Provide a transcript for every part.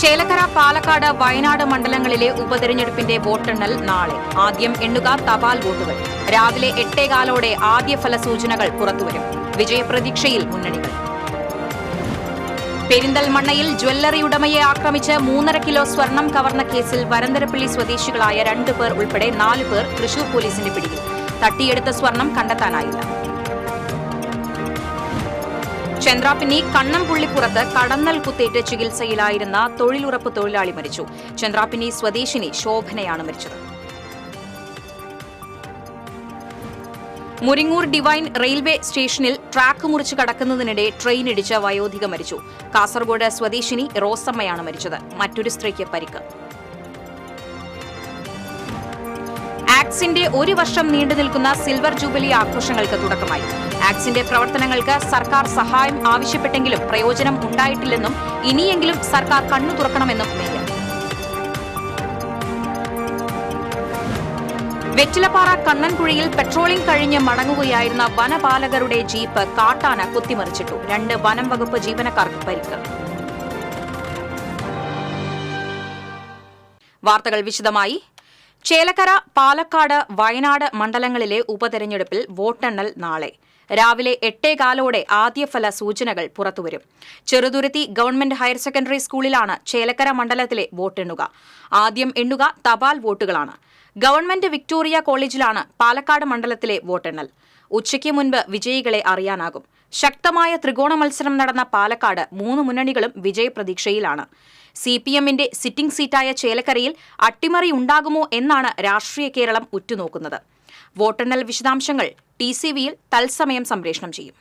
ചേലക്കര, പാലക്കാട്, വയനാട് മണ്ഡലങ്ങളിലെ ഉപതെരഞ്ഞെടുപ്പിന്റെ വോട്ടെണ്ണൽ നാളെ. ആദ്യം എണ്ണുക തപാൽ വോട്ടുകൾ. രാവിലെ 8:15 ആദ്യ ഫലസൂചനകൾ പുറത്തുവരും. വിജയപ്രതീക്ഷയിൽ മുന്നണികൾ. പെരിന്തൽമണ്ണയിൽ ജ്വല്ലറി ഉടമയെ ആക്രമിച്ച് 3.5 കിലോ സ്വർണം കവർന്ന കേസിൽ വരന്തരപ്പള്ളി സ്വദേശികളായ 2 പേർ ഉൾപ്പെടെ 4 പേർ തൃശൂർ പോലീസിന്റെ പിടിയിൽ. തട്ടിയെടുത്ത സ്വർണം കണ്ടെത്താനായില്ല. ചന്ദ്രാപിന്നി കണ്ണംപുള്ളിപ്പുറത്ത് കടന്നൽ കുത്തേറ്റ് ചികിത്സയിലായിരുന്ന തൊഴിലുറപ്പ് തൊഴിലാളി മരിച്ചു. ചന്ദ്രാപിന്നി സ്വദേശിനി ശോഭനയാണ് മരിച്ചത്. മുരിങ്ങൂർ ഡിവൈൻ റെയിൽവേ സ്റ്റേഷനിൽ ട്രാക്ക് മുറിച്ച് കടക്കുന്നതിനിടെ ട്രെയിൻ ഇടിച്ച് വയോധിക മരിച്ചു. കാസർഗോഡ് സ്വദേശിനി റോസമ്മയാണ് മരിച്ചത്. മറ്റൊരു സ്ത്രീക്ക് പരിക്ക്. ആക്സിന്റെ 1 വർഷം നീണ്ടുനിൽക്കുന്ന സിൽവർ ജൂബിലി ആഘോഷങ്ങൾക്ക് തുടക്കമായി. ആക്സിന്റെ പ്രവർത്തനങ്ങൾക്ക് സർക്കാർ സഹായം ആവശ്യപ്പെട്ടെങ്കിലും പ്രയോജനം ഉണ്ടായിട്ടില്ലെന്നും ഇനിയെങ്കിലും സർക്കാർ കണ്ണു തുറക്കണമെന്നും മേയർ. വെറ്റിലപ്പാറ കണ്ണൻകുഴിയിൽ പെട്രോളിംഗ് കഴിഞ്ഞ് മടങ്ങുകയായിരുന്ന വനപാലകരുടെ ജീപ്പ് കാട്ടാന കുത്തിമറിച്ചിട്ടു. 2 വനം വകുപ്പ് ജീവനക്കാർക്ക് പരിക്ക്. വാർത്തകൾ വിശദമായി. ചേലക്കര, പാലക്കാട്, വയനാട് മണ്ഡലങ്ങളിലെ ഉപതെരഞ്ഞെടുപ്പിൽ വോട്ടെണ്ണൽ നാളെ. രാവിലെ 8:15 ആദ്യഫല സൂചനകൾ പുറത്തുവരും. ചെറുതുരുത്തി ഗവൺമെന്റ് ഹയർ സെക്കൻഡറി സ്കൂളിലാണ് ചേലക്കര മണ്ഡലത്തിലെ വോട്ടെണ്ണുക. ആദ്യം എണ്ണുക തപാൽ വോട്ടുകളാണ്. ഗവൺമെന്റ് വിക്ടോറിയ കോളേജിലാണ് പാലക്കാട് മണ്ഡലത്തിലെ വോട്ടെണ്ണൽ. ഉച്ചയ്ക്ക് മുൻപ് വിജയികളെ അറിയാനാകും. ശക്തമായ ത്രികോണ മത്സരം നടന്ന പാലക്കാട് 3 മുന്നണികളും വിജയപ്രതീക്ഷയിലാണ്. CPMന്റെ സിറ്റിംഗ് സീറ്റായ ചേലക്കരയിൽ അട്ടിമറി ഉണ്ടാകുമോ എന്നാണ് രാഷ്ട്രീയ കേരളം ഉറ്റുനോക്കുന്നത്. വോട്ടെണ്ണൽ വിശദാംശങ്ങൾ TCVയിൽ തത്സമയം സംപ്രേഷണം ചെയ്യും.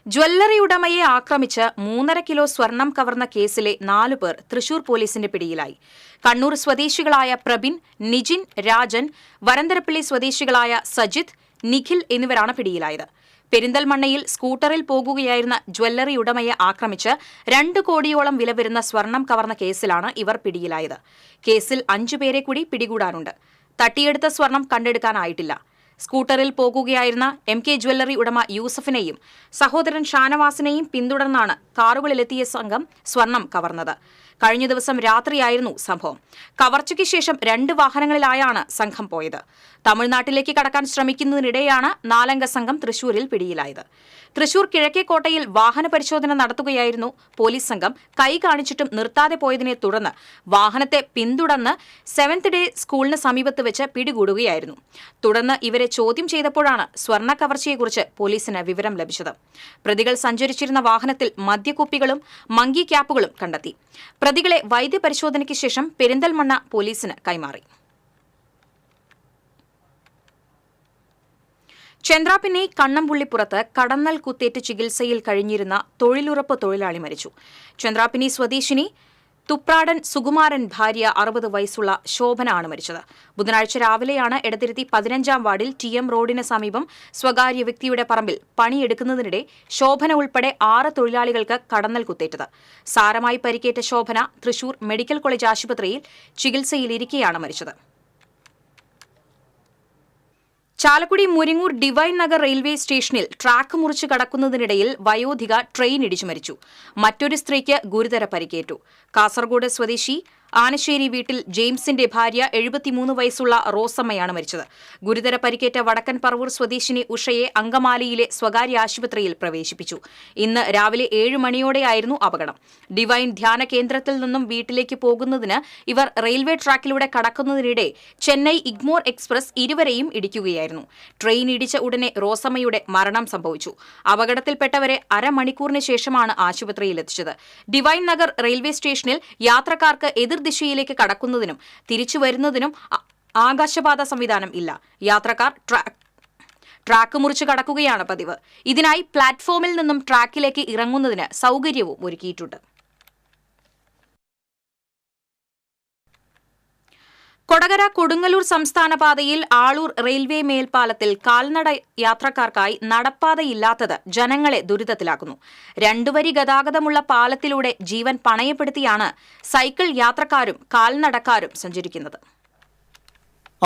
ജ്വല്ലറി ഉടമയെ ആക്രമിച്ച് 3.5 കിലോ സ്വർണം കവർന്ന കേസിലെ 4 പേർ തൃശൂർ പോലീസിന്റെ പിടിയിലായി. കണ്ണൂർ സ്വദേശികളായ പ്രബിൻ, നിജിൻ, രാജൻ, വരന്തരപ്പള്ളി സ്വദേശികളായ സജിത്, നിഖിൽ എന്നിവരാണ് പിടിയിലായത്. പെരിന്തൽമണ്ണയിൽ സ്കൂട്ടറിൽ പോകുകയായിരുന്ന ജ്വല്ലറി ഉടമയെ ആക്രമിച്ച് 2 കോടിയോളം വില വരുന്ന സ്വർണം കവർന്ന കേസിലാണ് ഇവർ പിടിയിലായത്. കേസിൽ 5 പേരെ കൂടി പിടികൂടാനുണ്ട്. തട്ടിയെടുത്ത സ്വർണം കണ്ടെടുക്കാനായിട്ടില്ല. സ്കൂട്ടറിൽ പോകുകയായിരുന്ന MK ജ്വല്ലറി ഉടമ യൂസഫിനെയും സഹോദരൻ ഷാനവാസിനെയും പിന്തുടർന്നാണ് കാറുകളിലെത്തിയ സംഘം സ്വർണം കവർന്നത്. കഴിഞ്ഞ ദിവസം രാത്രിയായിരുന്നു സംഭവം. കവർച്ചയ്ക്ക് ശേഷം 2 വാഹനങ്ങളിലായാണ് സംഘം പോയത്. തമിഴ്നാട്ടിലേക്ക് കടക്കാൻ ശ്രമിക്കുന്നതിനിടെയാണ് 4 അംഗ സംഘം തൃശൂരിൽ പിടിയിലായത്. തൃശൂർ കിഴക്കേക്കോട്ടയിൽ വാഹന പരിശോധന നടത്തുകയായിരുന്നു പോലീസ് സംഘം. കൈ കാണിച്ചിട്ടും നിർത്താതെ പോയതിനെ തുടർന്ന് വാഹനത്തെ പിന്തുടർന്ന് 7th ഡേ സ്കൂളിന് സമീപത്ത് വെച്ച് പിടികൂടുകയായിരുന്നു. തുടർന്ന് ഇവരെ ചോദ്യം ചെയ്തപ്പോഴാണ് സ്വർണ്ണ കവർച്ചയെക്കുറിച്ച് പോലീസിന് വിവരം ലഭിച്ചത്. പ്രതികൾ സഞ്ചരിച്ചിരുന്ന വാഹനത്തിൽ മദ്യക്കുപ്പികളും മങ്കി ക്യാപ്പുകളും കണ്ടെത്തി. പ്രതികളെ വൈദ്യപരിശോധനയ്ക്ക് ശേഷം പെരിന്തൽമണ്ണ പോലീസിന് കൈമാറി. ചന്ദ്രാപിന്നി കണ്ണംപുള്ളിപ്പുറത്ത് കടന്നൽ കുത്തേറ്റ് ചികിത്സയിൽ കഴിഞ്ഞിരുന്ന തൊഴിലുറപ്പ് തൊഴിലാളി മരിച്ചു. ചന്ദ്രാപിന്നി സ്വദേശിനി തുപ്രാടൻ സുകുമാരൻ ഭാര്യ 60 വയസ്സുള്ള ശോഭന ആണ് മരിച്ചത്. ബുധനാഴ്ച രാവിലെയാണ് എടത്തിരുത്തി 15-ാം വാർഡിൽ TM റോഡിന് സമീപം സ്വകാര്യ വ്യക്തിയുടെ പറമ്പിൽ പണിയെടുക്കുന്നതിനിടെ ശോഭന ഉൾപ്പെടെ 6 തൊഴിലാളികൾക്ക് കടന്നൽ കുത്തേറ്റത്. സാരമായി പരിക്കേറ്റ ശോഭന തൃശൂർ മെഡിക്കൽ കോളേജ് ആശുപത്രിയിൽ ചികിത്സയിലിരിക്കെയാണ് മരിച്ചത്. ചാലക്കുടി മുരിങ്ങൂർ ഡിവൈൻ നഗർ റെയിൽവേ സ്റ്റേഷനിൽ ട്രാക്ക് മുറിച്ച് കടക്കുന്നതിനിടയിൽ വയോധിക ട്രെയിൻ ഇടിച്ചു മരിച്ചു. മറ്റൊരു സ്ത്രീക്ക് ഗുരുതര പരിക്കേറ്റു. കാസർഗോഡ് സ്വദേശി ആനശ്ശേരി വീട്ടിൽ ജെയിംസിന്റെ ഭാര്യ 73 വയസ്സുള്ള റോസമ്മയാണ് മരിച്ചത്. ഗുരുതര പരിക്കേറ്റ വടക്കൻ പറവൂർ സ്വദേശിനി ഉഷയെ അങ്കമാലിയിലെ സ്വകാര്യ ആശുപത്രിയിൽ പ്രവേശിപ്പിച്ചു. ഇന്ന് രാവിലെ 7 മണിയോടെയായിരുന്നു അപകടം. ഡിവൈൻ ധ്യാന കേന്ദ്രത്തിൽ നിന്നും വീട്ടിലേക്ക് പോകുന്നതിന് ഇവർ റെയിൽവേ ട്രാക്കിലൂടെ കടക്കുന്നതിനിടെ ചെന്നൈ ഇഗ്മോർ എക്സ്പ്രസ് ഇരുവരെയും ഇടിക്കുകയായിരുന്നു. ട്രെയിൻ ഇടിച്ച ഉടനെ റോസമ്മയുടെ മരണം സംഭവിച്ചു. അപകടത്തിൽപ്പെട്ടവരെ അരമണിക്കൂറിന് ശേഷമാണ് ആശുപത്രിയിലെത്തിച്ചത്. ഡിവൈൻ നഗർ റെയിൽവേ സ്റ്റേഷനിൽ യാത്രക്കാർക്ക് ദിശയിലേക്ക് കടക്കുന്നതിനും തിരിച്ചു വരുന്നതിനും ആകാശപാത സംവിധാനം ഇല്ല. യാത്രക്കാർ ട്രാക്ക് മുറിച്ച് കടക്കുകയാണ് പതിവ്. ഇതിനായി പ്ലാറ്റ്ഫോമിൽ നിന്നും ട്രാക്കിലേക്ക് ഇറങ്ങുന്നതിന് സൗകര്യവും ഒരുക്കിയിട്ടുണ്ട്. കൊടകര കൊടുങ്ങല്ലൂർ സംസ്ഥാന പാതയിൽ ആളൂർ റെയിൽവേ മേൽപ്പാലത്തിൽ കാൽനട യാത്രക്കാർക്കായി നടപ്പാതയില്ലാത്തത് ജനങ്ങളെ ദുരിതത്തിലാക്കുന്നു. 2 വരി ഗതാഗതമുള്ള പാലത്തിലൂടെ ജീവൻ പണയപ്പെടുത്തിയാണ് സൈക്കിൾ യാത്രക്കാരും കാൽനടക്കാരും സഞ്ചരിക്കുന്നത്.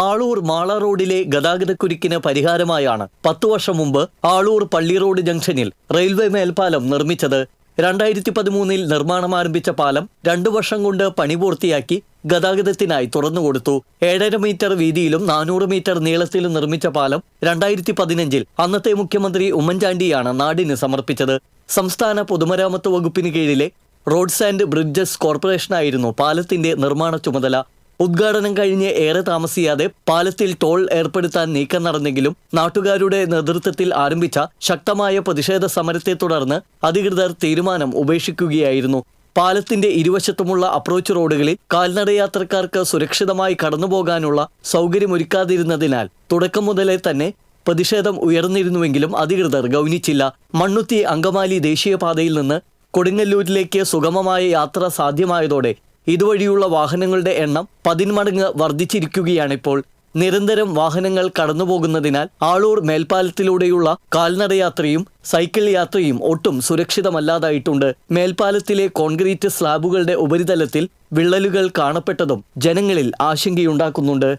ആളൂർ മാള റോഡിലെ ഗതാഗതക്കുരുക്കിന് പരിഹാരമായാണ് 10 വർഷം മുമ്പ് ആളൂർ പള്ളി റോഡ് ജംഗ്ഷനിൽ റെയിൽവേ മേൽപ്പാലം നിർമ്മിച്ചത്. 2013 നിർമ്മാണം ആരംഭിച്ച പാലം 2 വർഷം കൊണ്ട് പണി പൂർത്തിയാക്കി ഗതാഗതത്തിനായി തുറന്നുകൊടുത്തു. 7.5 മീറ്റർ വീതിയിലും 400 മീറ്റർ നീളത്തിലും നിർമ്മിച്ച പാലം 2015 അന്നത്തെ മുഖ്യമന്ത്രി ഉമ്മൻചാണ്ടിയാണ് നാടിന് സമർപ്പിച്ചത്. സംസ്ഥാന പൊതുമരാമത്ത് വകുപ്പിന് കീഴിലെ റോഡ്സ് ആൻഡ് ബ്രിഡ്ജസ് കോർപ്പറേഷനായിരുന്നു പാലത്തിന്റെ നിർമ്മാണ ചുമതല. ഉദ്ഘാടനം കഴിഞ്ഞ് ഏറെ താമസിയാതെ പാലത്തിൽ ടോൾ ഏർപ്പെടുത്താൻ നീക്കം നടന്നെങ്കിലും നാട്ടുകാരുടെ നേതൃത്വത്തിൽ ആരംഭിച്ച ശക്തമായ പ്രതിഷേധ സമരത്തെ തുടർന്ന് അധികൃതർ തീരുമാനം ഉപേക്ഷിക്കുകയായിരുന്നു. പാലത്തിന്റെ ഇരുവശത്തുമുള്ള അപ്രോച്ച് റോഡുകളിൽ കാൽനടയാത്രക്കാർക്ക് സുരക്ഷിതമായി കടന്നുപോകാനുള്ള സൗകര്യമൊരുക്കാതിരുന്നതിനാൽ തുടക്കം മുതലേ തന്നെ പ്രതിഷേധം ഉയർന്നിരുന്നുവെങ്കിലും അധികൃതർ ഗൗനിച്ചില്ല. മണ്ണുത്തി അങ്കമാലി ദേശീയപാതയിൽ നിന്ന് കൊടുങ്ങല്ലൂരിലേക്ക് സുഗമമായ യാത്ര സാധ്യമായതോടെ ഇതുവഴിയുള്ള വാഹനങ്ങളുടെ എണ്ണം 10 മടങ്ങ് വർദ്ധിച്ചിരിക്കുകയാണിപ്പോൾ. നിരന്തരം വാഹനങ്ങൾ കടന്നുപോകുന്നതിനാൽ ആളൂർ മേൽപ്പാലത്തിലൂടെയുള്ള കാൽനടയാത്രയും സൈക്കിൾ യാത്രയും ഒട്ടും സുരക്ഷിതമല്ലാതായിട്ടുണ്ട്. മേൽപ്പാലത്തിലെ കോൺക്രീറ്റ് സ്ലാബുകളുടെ ഉപരിതലത്തിൽ വിള്ളലുകൾ കാണപ്പെട്ടതും ജനങ്ങളിൽ ആശങ്കയുണ്ടാക്കുന്നുണ്ട്.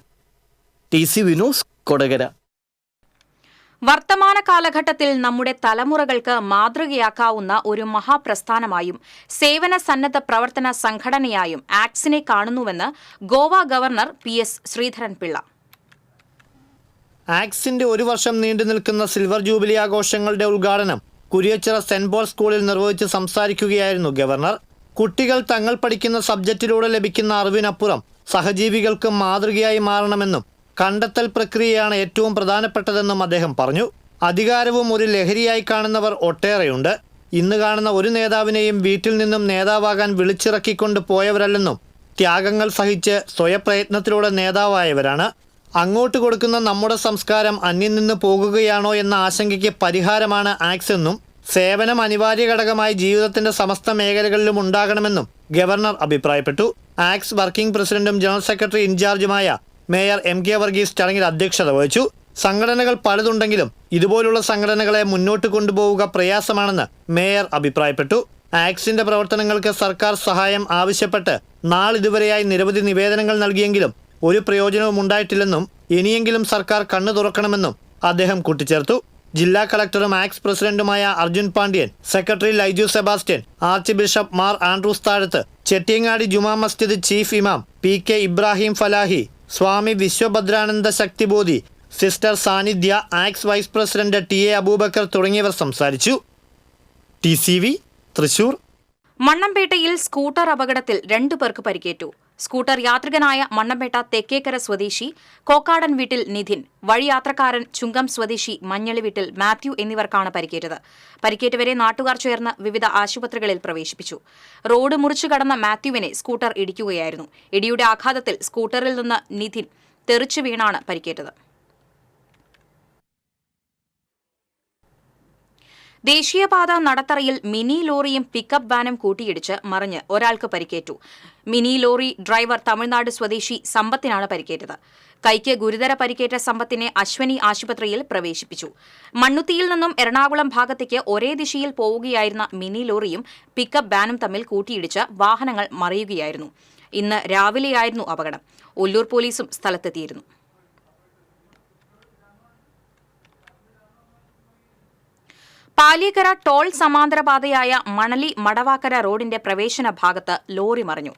TCV news, Kodakara. വർത്തമാന കാലഘട്ടത്തിൽ നമ്മുടെ തലമുറകൾക്ക് മാതൃകയാക്കാവുന്ന ഒരു മഹാപ്രസ്ഥാനമായും സേവന സന്നദ്ധ പ്രവർത്തന സംഘടനയായും ആക്സിനെ കാണുന്നുവെന്ന് ഗോവ ഗവർണർ PS ശ്രീധരൻപിള്ള. ആക്സിന്റെ 1 വർഷം നീണ്ടു നിൽക്കുന്ന സിൽവർ ജൂബിലി ആഘോഷങ്ങളുടെ ഉദ്ഘാടനം കുരിയച്ചിറ സെന്റ് പോൾ സ്കൂളിൽ നിർവഹിച്ച് സംസാരിക്കുകയായിരുന്നു ഗവർണർ. കുട്ടികൾ തങ്ങൾ പഠിക്കുന്ന സബ്ജക്റ്റിലൂടെ ലഭിക്കുന്ന അറിവിനപ്പുറം സഹജീവികൾക്ക് മാതൃകയായി മാറണമെന്നും കണ്ടെത്തൽ പ്രക്രിയയാണ് ഏറ്റവും പ്രധാനപ്പെട്ടതെന്നും അദ്ദേഹം പറഞ്ഞു. അധികാരവും ഒരു ലഹരിയായി കാണുന്നവർ ഒട്ടേറെയുണ്ട്. ഇന്ന് കാണുന്ന ഒരു നേതാവിനെയും വീട്ടിൽ നിന്നും നേതാവാകാൻ വിളിച്ചിറക്കിക്കൊണ്ട് പോയവരല്ലെന്നും ത്യാഗങ്ങൾ സഹിച്ച് സ്വയപ്രയത്നത്തിലൂടെ നേതാവായവരാണ്. അങ്ങോട്ട് കൊടുക്കുന്ന നമ്മുടെ സംസ്കാരം അന്യം നിന്ന് പോകുകയാണോ എന്ന ആശങ്കയ്ക്ക് പരിഹാരമാണ് ആക്സ് എന്നും സേവനം അനിവാര്യ ഘടകമായി ജീവിതത്തിന്റെ സമസ്ത മേഖലകളിലും ഉണ്ടാകണമെന്നും ഗവർണർ അഭിപ്രായപ്പെട്ടു. ആക്സ് വർക്കിംഗ് പ്രസിഡന്റും ജനറൽ സെക്രട്ടറി ഇൻചാർജുമായ മേയർ MK വർഗീസ് ചടങ്ങിൽ അധ്യക്ഷത വഹിച്ചു. സംഘടനകൾ പലതുണ്ടെങ്കിലും ഇതുപോലുള്ള സംഘടനകളെ മുന്നോട്ട് കൊണ്ടുപോവുക പ്രയാസമാണെന്ന് മേയർ അഭിപ്രായപ്പെട്ടു. ആക്സിന്റെ പ്രവർത്തനങ്ങൾക്ക് സർക്കാർ സഹായം ആവശ്യപ്പെട്ട് നാളിതുവരെയായി നിരവധി നിവേദനങ്ങൾ നൽകിയെങ്കിലും ഒരു പ്രയോജനവും ഉണ്ടായിട്ടില്ലെന്നും ഇനിയെങ്കിലും സർക്കാർ കണ്ണു തുറക്കണമെന്നും അദ്ദേഹം കൂട്ടിച്ചേർത്തു. ജില്ലാ കളക്ടറും ആക്സ് പ്രസിഡന്റുമായ Arjun Pandian, secretary Laiju Sebastian, archbishop Mar Andrews Thazhath, Chettiyangadi Juma Masjid chief imam PK Ibrahim Falahi, Swami Vishwabhadrananda Shaktibodhi, sister Sannidhya, ആക്സ് വൈസ് പ്രസിഡന്റ് TA അബൂബക്കർ തുടങ്ങിയവർ സംസാരിച്ചു. TCV തൃശൂർ. മണ്ണമ്പേട്ടയിൽ സ്കൂട്ടർ അപകടത്തിൽ 2 പേർക്ക് പരിക്കേറ്റു. സ്കൂട്ടർ യാത്രികനായ മണ്ണമ്പേട്ട തെക്കേക്കര സ്വദേശി കോക്കാടൻ വീട്ടിൽ നിധിൻ, വഴിയാത്രക്കാരൻ ചുങ്കം സ്വദേശി മഞ്ഞളി വീട്ടിൽ മാത്യു എന്നിവർക്കാണ് പരിക്കേറ്റത്. പരിക്കേറ്റവരെ നാട്ടുകാർ ചേർന്ന് വിവിധ ആശുപത്രികളിൽ പ്രവേശിപ്പിച്ചു. റോഡ് മുറിച്ചു കടന്ന മാത്യുവിനെ സ്കൂട്ടർ ഇടിക്കുകയായിരുന്നു. ഇടിയുടെ ആഘാതത്തിൽ സ്കൂട്ടറിൽ നിന്ന് നിധിൻ തെറിച്ചു വീണാണ് പരിക്കേറ്റത്. ദേശീയപാത നടത്തറയിൽ മിനി ലോറിയും പിക്കപ്പ് വാനും കൂട്ടിയിടിച്ച് മറിഞ്ഞ് ഒരാൾക്ക് പരിക്കേറ്റു. മിനി ലോറി ഡ്രൈവർ തമിഴ്നാട് സ്വദേശി സമ്പത്തിനാണ് പരിക്കേറ്റത്. കൈക്ക് ഗുരുതര പരിക്കേറ്റ സമ്പത്തിനെ അശ്വനി ആശുപത്രിയിൽ പ്രവേശിപ്പിച്ചു. മണ്ണുത്തിയിൽ നിന്നും എറണാകുളം ഭാഗത്തേക്ക് ഒരേ ദിശയിൽ പോവുകയായിരുന്ന മിനി ലോറിയും പിക്കപ്പ് വാനും തമ്മിൽ കൂട്ടിയിടിച്ച് വാഹനങ്ങൾ മറിയുകയായിരുന്നു. ഇന്ന് രാവിലെയായിരുന്നു അപകടം. ഒല്ലൂർ പോലീസും സ്ഥലത്തെത്തിയിരുന്നു. പാലിയക്കര ടോൾ സമാന്തര പാതയായ മണലി മടവാക്കര റോഡിന്റെ പ്രവേശന ഭാഗത്ത് ലോറി മറിഞ്ഞു.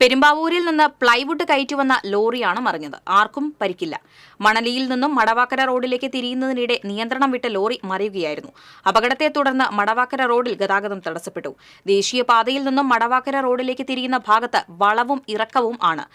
പെരുമ്പാവൂരിൽ നിന്ന് പ്ലൈവുഡ് കയറ്റിവന്ന ലോറിയാണ് മറിഞ്ഞത്. ആർക്കും പരിക്കില്ല. മണലിയിൽ നിന്നും മടവാക്കര റോഡിലേക്ക് തിരിയുന്നതിനിടെ നിയന്ത്രണം വിട്ട ലോറി മറിയുകയായിരുന്നു. അപകടത്തെ തുടർന്ന് മടവാക്കര റോഡിൽ ഗതാഗതം തടസ്സപ്പെട്ടു. ദേശീയപാതയിൽ നിന്നും മടവാക്കര റോഡിലേക്ക് തിരിയുന്ന ഭാഗത്ത് വളവും ഇറക്കവും ആണ്.